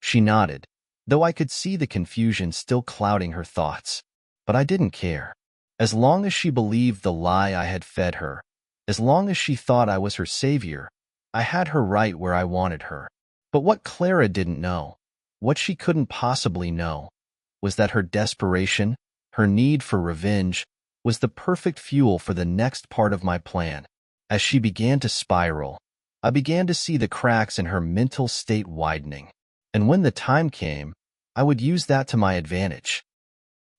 She nodded, though I could see the confusion still clouding her thoughts. But I didn't care. As long as she believed the lie I had fed her, as long as she thought I was her savior, I had her right where I wanted her. But what Clara didn't know, what she couldn't possibly know, was that her desperation, her need for revenge, was the perfect fuel for the next part of my plan. As she began to spiral, I began to see the cracks in her mental state widening. And when the time came, I would use that to my advantage.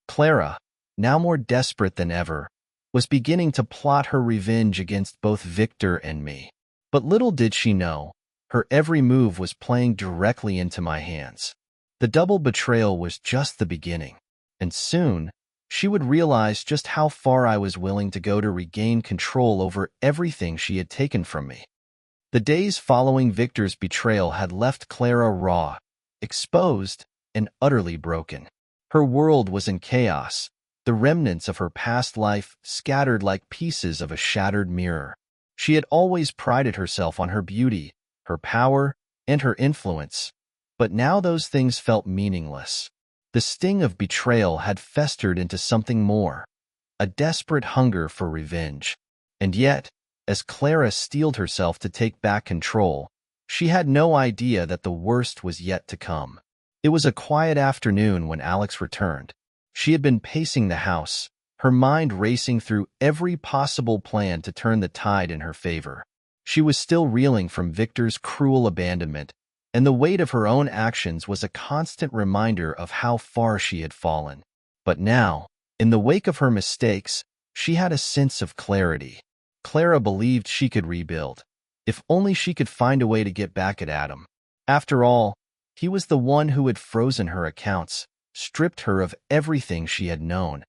Clara, now more desperate than ever, was beginning to plot her revenge against both Victor and me. But little did she know, her every move was playing directly into my hands. The double betrayal was just the beginning, and soon she would realize just how far I was willing to go to regain control over everything she had taken from me. The days following Victor's betrayal had left Clara raw, exposed, and utterly broken. Her world was in chaos, the remnants of her past life scattered like pieces of a shattered mirror. She had always prided herself on her beauty, her power, and her influence, but now those things felt meaningless. The sting of betrayal had festered into something more, a desperate hunger for revenge. And yet, as Clara steeled herself to take back control, she had no idea that the worst was yet to come. It was a quiet afternoon when Alex returned. She had been pacing the house, her mind racing through every possible plan to turn the tide in her favor. She was still reeling from Victor's cruel abandonment, and the weight of her own actions was a constant reminder of how far she had fallen. But now, in the wake of her mistakes, she had a sense of clarity. Clara believed she could rebuild, if only she could find a way to get back at Adam. After all, he was the one who had frozen her accounts, stripped her of everything she had known,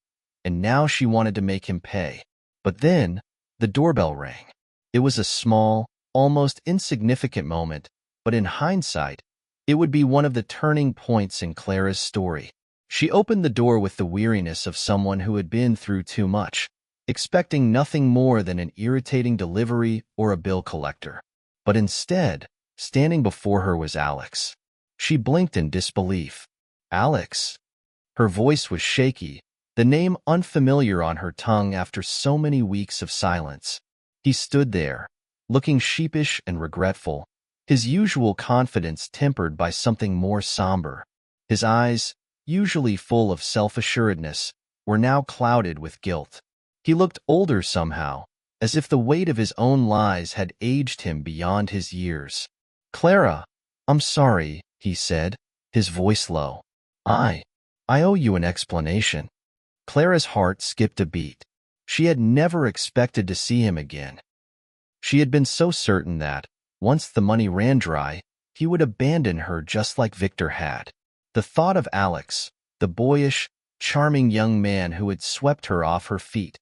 and now she wanted to make him pay. But then, the doorbell rang. It was a small, almost insignificant moment, but in hindsight, it would be one of the turning points in Clara's story. She opened the door with the weariness of someone who had been through too much, expecting nothing more than an irritating delivery or a bill collector. But instead, standing before her was Alex. She blinked in disbelief. "Alex?" Her voice was shaky, the name unfamiliar on her tongue after so many weeks of silence. He stood there, looking sheepish and regretful, his usual confidence tempered by something more somber. His eyes, usually full of self-assuredness, were now clouded with guilt. He looked older somehow, as if the weight of his own lies had aged him beyond his years. "Clara, I'm sorry," he said, his voice low. I owe you an explanation." Clara's heart skipped a beat. She had never expected to see him again. She had been so certain that, once the money ran dry, he would abandon her just like Victor had. The thought of Alex, the boyish, charming young man who had swept her off her feet,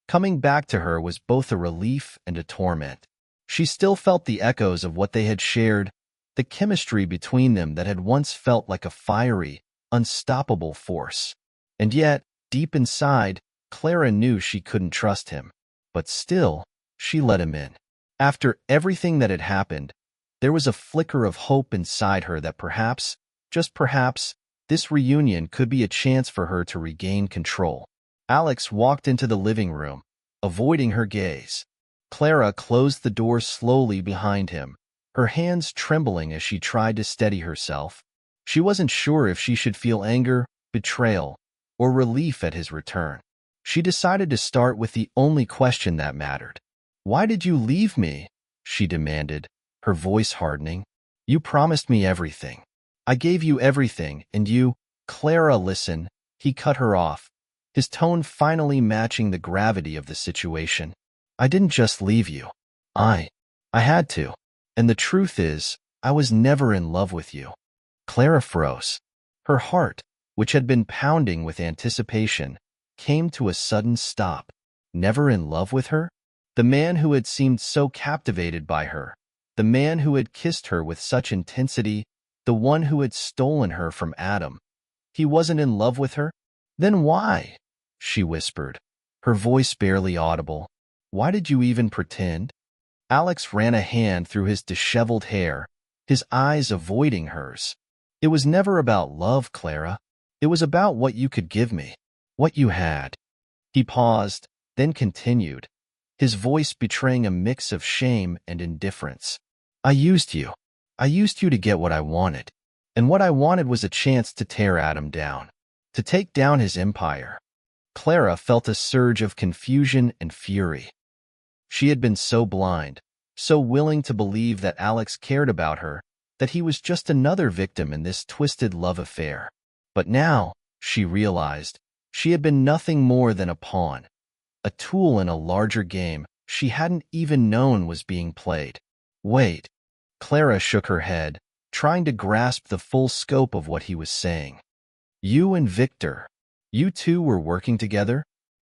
coming back to her was both a relief and a torment. She still felt the echoes of what they had shared, the chemistry between them that had once felt like a fiery, unstoppable force. And yet, deep inside, Clara knew she couldn't trust him. But still, she let him in. After everything that had happened, there was a flicker of hope inside her that perhaps, just perhaps, this reunion could be a chance for her to regain control. Alex walked into the living room, avoiding her gaze. Clara closed the door slowly behind him, her hands trembling as she tried to steady herself. She wasn't sure if she should feel anger, betrayal, or relief at his return. She decided to start with the only question that mattered. "Why did you leave me?" she demanded, her voice hardening. "You promised me everything. I gave you everything, and you—" "Clara, listen," he cut her off, his tone finally matching the gravity of the situation. "I didn't just leave you. I had to. And the truth is, I was never in love with you." Clara froze. Her heart, which had been pounding with anticipation, came to a sudden stop. Never in love with her? The man who had seemed so captivated by her, the man who had kissed her with such intensity, the one who had stolen her from Adam. He wasn't in love with her? Then why? She whispered, her voice barely audible. Why did you even pretend? Alex ran a hand through his disheveled hair, his eyes avoiding hers. It was never about love, Clara. It was about what you could give me, what you had. He paused, then continued, his voice betraying a mix of shame and indifference. I used you. I used you to get what I wanted. And what I wanted was a chance to tear Adam down, to take down his empire. Clara felt a surge of confusion and fury. She had been so blind, so willing to believe that Alex cared about her, that he was just another victim in this twisted love affair. But now, she realized, she had been nothing more than a pawn, a tool in a larger game she hadn't even known was being played. Wait. Clara shook her head, trying to grasp the full scope of what he was saying. You and Victor, you two were working together?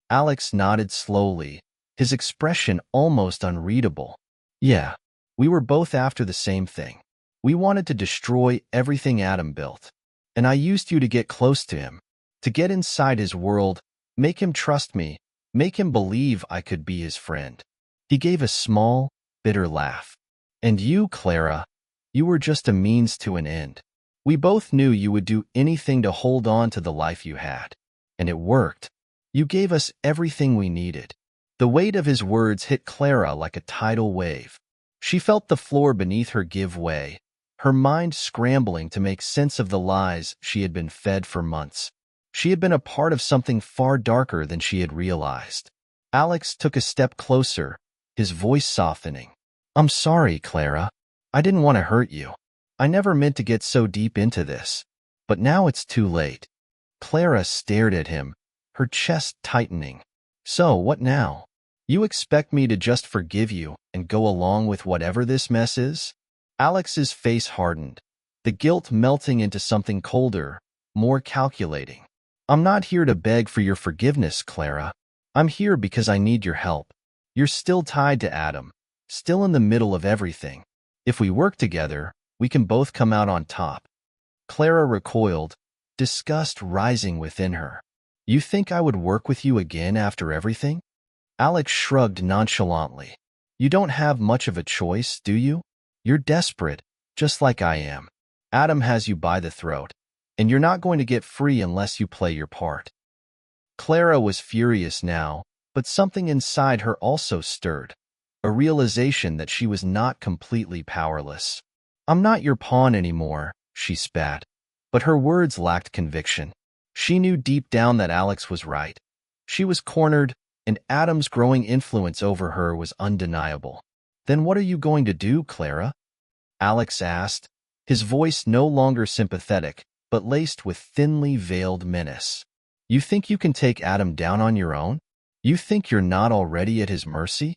Alex nodded slowly, his expression almost unreadable. Yeah, we were both after the same thing. We wanted to destroy everything Adam built. And I used you to get close to him, to get inside his world, make him trust me, make him believe I could be his friend. He gave a small, bitter laugh. And you, Clara, you were just a means to an end. We both knew you would do anything to hold on to the life you had. And it worked. You gave us everything we needed. The weight of his words hit Clara like a tidal wave. She felt the floor beneath her give way, her mind scrambling to make sense of the lies she had been fed for months. She had been a part of something far darker than she had realized. Alex took a step closer, his voice softening. I'm sorry, Clara. I didn't want to hurt you. I never meant to get so deep into this. But now it's too late. Clara stared at him, her chest tightening. So, what now? You expect me to just forgive you and go along with whatever this mess is? Alex's face hardened, the guilt melting into something colder, more calculating. I'm not here to beg for your forgiveness, Clara. I'm here because I need your help. You're still tied to Adam, still in the middle of everything. If we work together, we can both come out on top. Clara recoiled, disgust rising within her. You think I would work with you again after everything? Alex shrugged nonchalantly. You don't have much of a choice, do you? You're desperate, just like I am. Adam has you by the throat, and you're not going to get free unless you play your part. Clara was furious now, but something inside her also stirred, a realization that she was not completely powerless. I'm not your pawn anymore, she spat, but her words lacked conviction. She knew deep down that Alex was right. She was cornered, and Adam's growing influence over her was undeniable. Then what are you going to do, Clara? Alex asked, his voice no longer sympathetic, but laced with thinly veiled menace. You think you can take Adam down on your own? You think you're not already at his mercy?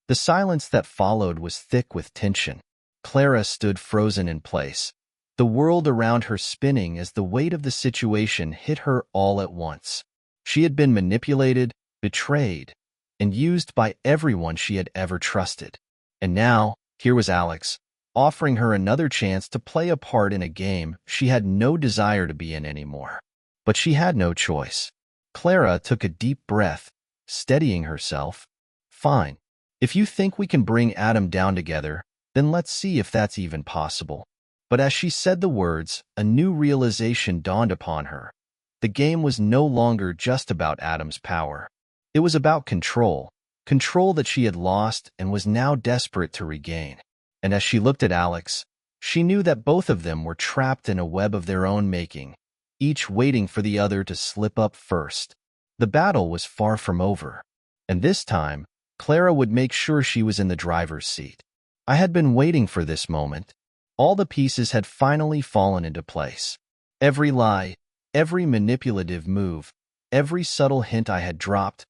The silence that followed was thick with tension. Clara stood frozen in place, the world around her spinning as the weight of the situation hit her all at once. She had been manipulated, betrayed, and used by everyone she had ever trusted. And now, here was Alex, offering her another chance to play a part in a game she had no desire to be in anymore. But she had no choice. Clara took a deep breath, steadying herself. Fine. If you think we can bring Adam down together, then let's see if that's even possible. But as she said the words, a new realization dawned upon her. The game was no longer just about Adam's power. It was about control that she had lost and was now desperate to regain. And as she looked at Alex, she knew that both of them were trapped in a web of their own making, each waiting for the other to slip up first. The battle was far from over, and this time, Clara would make sure she was in the driver's seat. I had been waiting for this moment. All the pieces had finally fallen into place. Every lie, every manipulative move, every subtle hint I had dropped,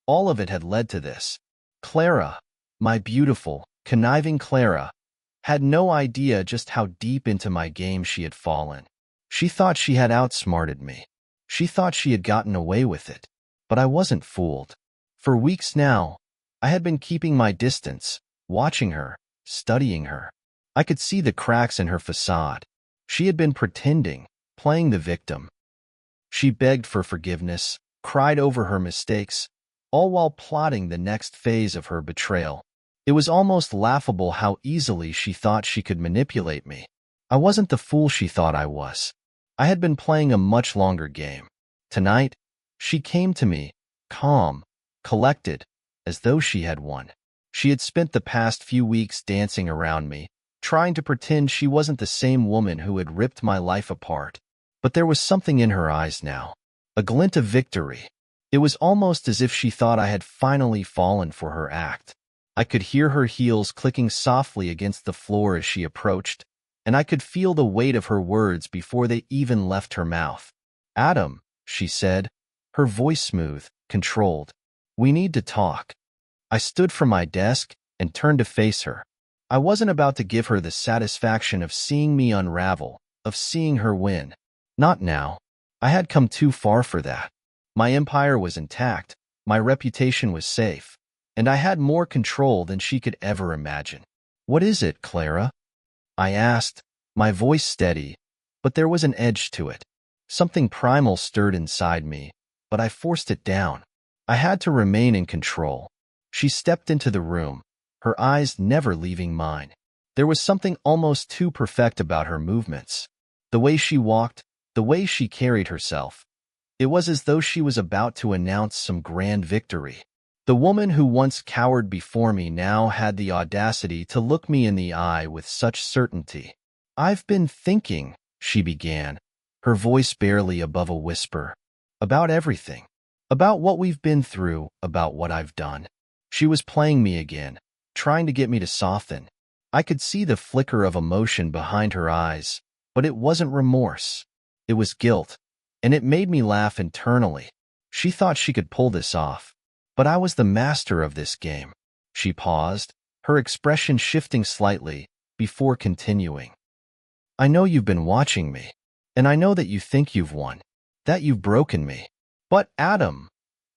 all of it had led to this. Clara, my beautiful, conniving Clara, had no idea just how deep into my game she had fallen. She thought she had outsmarted me. She thought she had gotten away with it, but I wasn't fooled. For weeks now, I had been keeping my distance, watching her, studying her. I could see the cracks in her facade. She had been pretending, playing the victim. She begged for forgiveness, cried over her mistakes, all while plotting the next phase of her betrayal. It was almost laughable how easily she thought she could manipulate me. I wasn't the fool she thought I was. I had been playing a much longer game. Tonight, she came to me, calm, collected, as though she had won. She had spent the past few weeks dancing around me, trying to pretend she wasn't the same woman who had ripped my life apart. But there was something in her eyes now, a glint of victory. It was almost as if she thought I had finally fallen for her act. I could hear her heels clicking softly against the floor as she approached, and I could feel the weight of her words before they even left her mouth. "Adam," she said, her voice smooth, controlled. "We need to talk." I stood from my desk and turned to face her. I wasn't about to give her the satisfaction of seeing me unravel, of seeing her win. Not now. I had come too far for that. My empire was intact, my reputation was safe, and I had more control than she could ever imagine. "What is it, Clara?" I asked, my voice steady, but there was an edge to it. Something primal stirred inside me, but I forced it down. I had to remain in control. She stepped into the room, her eyes never leaving mine. There was something almost too perfect about her movements. The way she walked, the way she carried herself. It was as though she was about to announce some grand victory. The woman who once cowered before me now had the audacity to look me in the eye with such certainty. "I've been thinking," she began, her voice barely above a whisper, "about everything. About what we've been through, about what I've done." She was playing me again, trying to get me to soften. I could see the flicker of emotion behind her eyes, but it wasn't remorse. It was guilt, and it made me laugh internally. She thought she could pull this off, but I was the master of this game. She paused, her expression shifting slightly, before continuing. "I know you've been watching me, and I know that you think you've won, that you've broken me. But Adam,"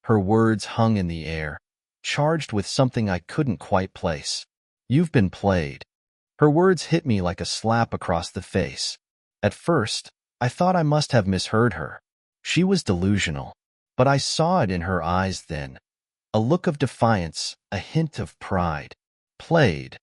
her words hung in the air, charged with something I couldn't quite place. "You've been played." Her words hit me like a slap across the face. At first, I thought I must have misheard her. She was delusional, but I saw it in her eyes then. A look of defiance, a hint of pride. "Played."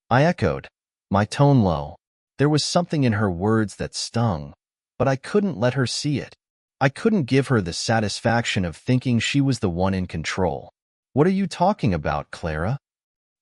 I echoed, my tone low. There was something in her words that stung, but I couldn't let her see it. I couldn't give her the satisfaction of thinking she was the one in control. "What are you talking about, Clara?"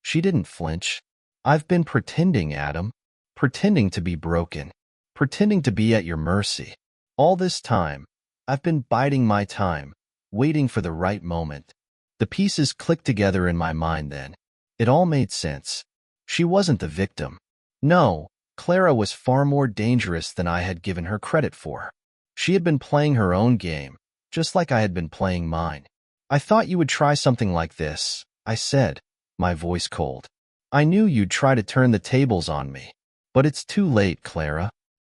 She didn't flinch. "I've been pretending, Adam. Pretending to be broken. Pretending to be at your mercy. All this time, I've been biding my time, waiting for the right moment." The pieces clicked together in my mind then. It all made sense. She wasn't the victim. No, Clara was far more dangerous than I had given her credit for. She had been playing her own game, just like I had been playing mine. "I thought you would try something like this," I said, my voice cold. "I knew you'd try to turn the tables on me. But it's too late, Clara."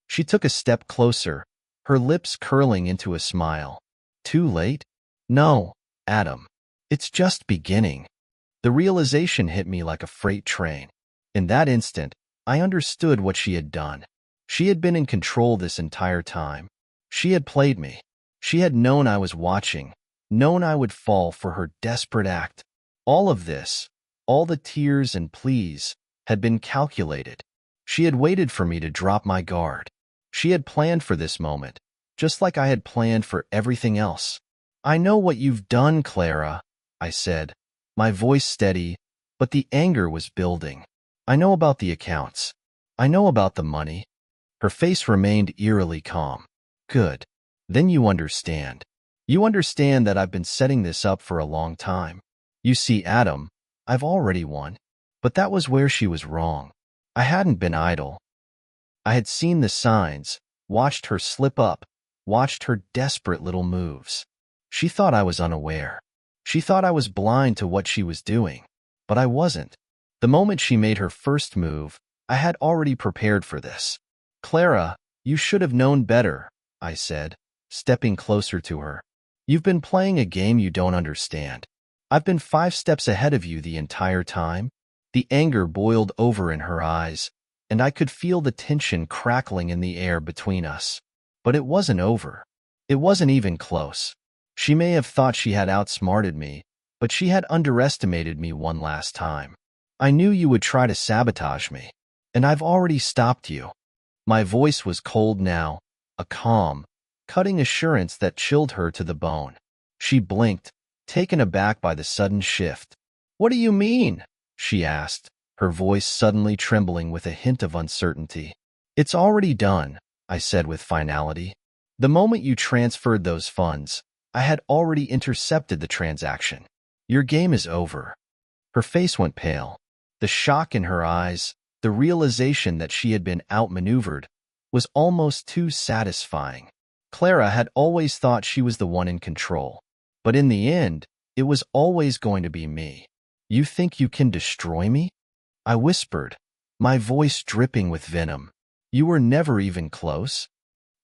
She took a step closer, her lips curling into a smile. "Too late? No, Adam. It's just beginning." The realization hit me like a freight train. In that instant, I understood what she had done. She had been in control this entire time. She had played me. She had known I was watching, known I would fall for her desperate act. All of this, all the tears and pleas, had been calculated. She had waited for me to drop my guard. She had planned for this moment, just like I had planned for everything else. "I know what you've done, Clara," I said, my voice steady, but the anger was building. "I know about the accounts. I know about the money." Her face remained eerily calm. "Good. Then you understand. You understand that I've been setting this up for a long time. You see, Adam, I've already won." But that was where she was wrong. I hadn't been idle. I had seen the signs, watched her slip up, watched her desperate little moves. She thought I was unaware. She thought I was blind to what she was doing. But I wasn't. The moment she made her first move, I had already prepared for this. "Clara, you should have known better," I said, stepping closer to her. You've been playing a game you don't understand. I've been 5 steps ahead of you the entire time. The anger boiled over in her eyes, and I could feel the tension crackling in the air between us. But it wasn't over. It wasn't even close. She may have thought she had outsmarted me, but she had underestimated me one last time. I knew you would try to sabotage me, and I've already stopped you. My voice was cold now, a calm, cutting assurance that chilled her to the bone. She blinked, taken aback by the sudden shift. "What do you mean?" she asked, her voice suddenly trembling with a hint of uncertainty. "It's already done," I said with finality. "The moment you transferred those funds, I had already intercepted the transaction. Your game is over." Her face went pale. The shock in her eyes, the realization that she had been outmaneuvered, was almost too satisfying. Clara had always thought she was the one in control, but in the end, it was always going to be me. "You think you can destroy me?" I whispered, my voice dripping with venom. "You were never even close."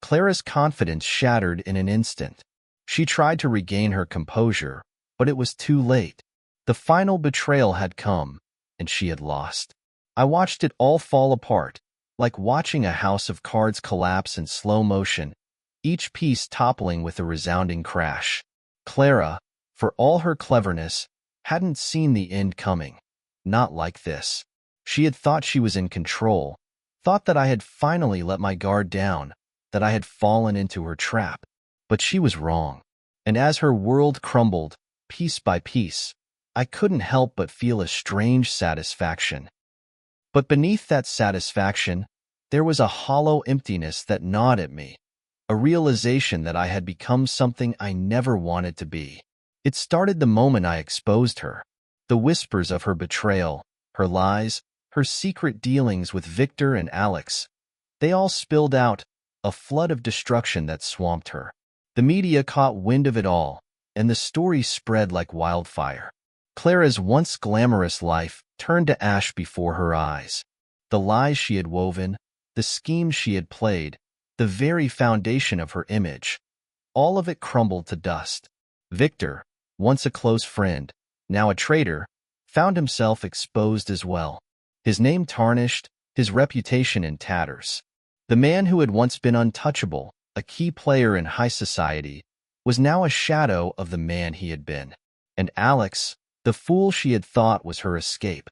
Clara's confidence shattered in an instant. She tried to regain her composure, but it was too late. The final betrayal had come, and she had lost. I watched it all fall apart, like watching a house of cards collapse in slow motion, each piece toppling with a resounding crash. Clara, for all her cleverness, hadn't seen the end coming. Not like this. She had thought she was in control, thought that I had finally let my guard down, that I had fallen into her trap. But she was wrong. And as her world crumbled, piece by piece, I couldn't help but feel a strange satisfaction. But beneath that satisfaction, there was a hollow emptiness that gnawed at me, a realization that I had become something I never wanted to be. It started the moment I exposed her. The whispers of her betrayal, her lies, her secret dealings with Victor and Alex, they all spilled out, a flood of destruction that swamped her. The media caught wind of it all, and the story spread like wildfire. Clara's once glamorous life turned to ash before her eyes. The lies she had woven, the schemes she had played, the very foundation of her image, all of it crumbled to dust. Victor, once a close friend, now a traitor, found himself exposed as well. His name tarnished, his reputation in tatters. The man who had once been untouchable, a key player in high society, was now a shadow of the man he had been. And Alex, the fool she had thought was her escape,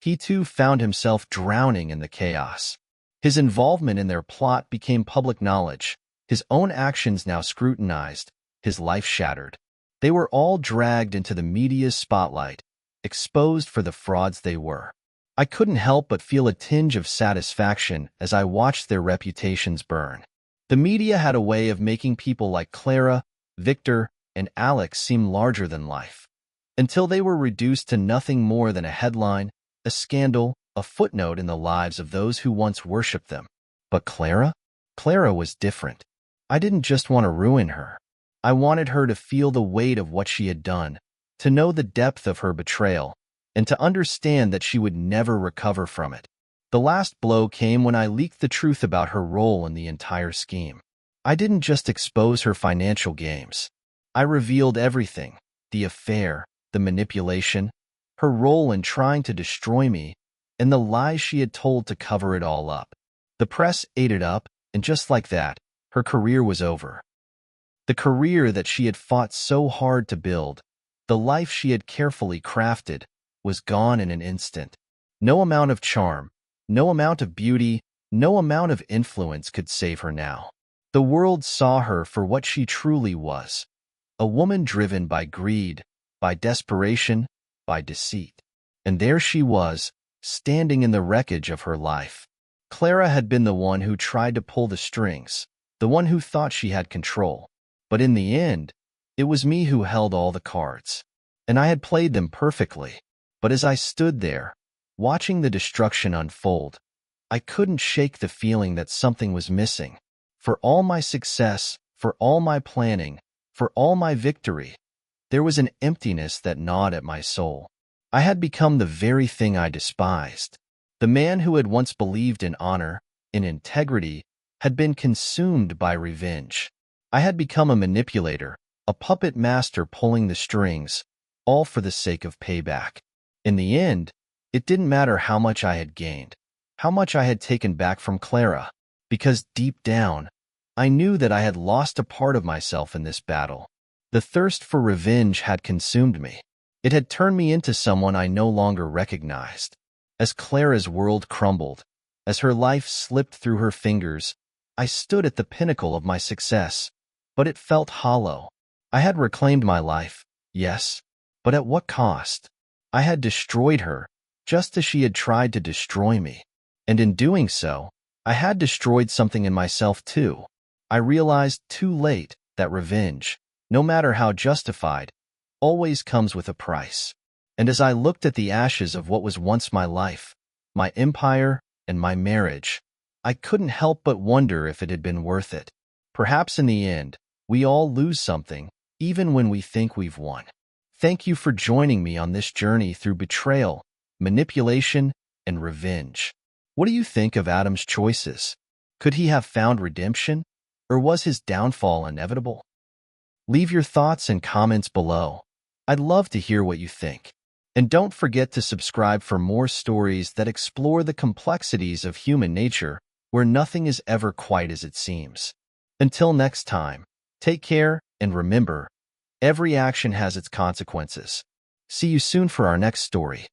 he too found himself drowning in the chaos. His involvement in their plot became public knowledge, his own actions now scrutinized, his life shattered. They were all dragged into the media's spotlight, exposed for the frauds they were. I couldn't help but feel a tinge of satisfaction as I watched their reputations burn. The media had a way of making people like Clara, Victor, and Alex seem larger than life, until they were reduced to nothing more than a headline, a scandal, a footnote in the lives of those who once worshipped them. But Clara? Clara was different. I didn't just want to ruin her. I wanted her to feel the weight of what she had done, to know the depth of her betrayal, and to understand that she would never recover from it. The last blow came when I leaked the truth about her role in the entire scheme. I didn't just expose her financial games. I revealed everything: the affair, the manipulation, her role in trying to destroy me, and the lies she had told to cover it all up. The press ate it up, and just like that, her career was over. The career that she had fought so hard to build, the life she had carefully crafted, was gone in an instant. No amount of charm, no amount of beauty, no amount of influence could save her now. The world saw her for what she truly was: a woman driven by greed, by desperation, by deceit. And there she was, standing in the wreckage of her life. Clara had been the one who tried to pull the strings, the one who thought she had control. But in the end, it was me who held all the cards. And I had played them perfectly. But as I stood there, watching the destruction unfold, I couldn't shake the feeling that something was missing. For all my success, for all my planning, for all my victory, there was an emptiness that gnawed at my soul. I had become the very thing I despised. The man who had once believed in honor, in integrity, had been consumed by revenge. I had become a manipulator, a puppet master pulling the strings, all for the sake of payback. In the end, it didn't matter how much I had gained, how much I had taken back from Clara, because deep down, I knew that I had lost a part of myself in this battle. The thirst for revenge had consumed me. It had turned me into someone I no longer recognized. As Clara's world crumbled, as her life slipped through her fingers, I stood at the pinnacle of my success, but it felt hollow. I had reclaimed my life, yes, but at what cost? I had destroyed her, just as she had tried to destroy me. And in doing so, I had destroyed something in myself too. I realized too late that revenge, no matter how justified, always comes with a price. And as I looked at the ashes of what was once my life, my empire, and my marriage, I couldn't help but wonder if it had been worth it. Perhaps in the end, we all lose something, even when we think we've won. Thank you for joining me on this journey through betrayal, manipulation, and revenge. What do you think of Adam's choices? Could he have found redemption, or was his downfall inevitable? Leave your thoughts and comments below. I'd love to hear what you think. And don't forget to subscribe for more stories that explore the complexities of human nature, where nothing is ever quite as it seems. Until next time, take care, and remember, every action has its consequences. See you soon for our next story.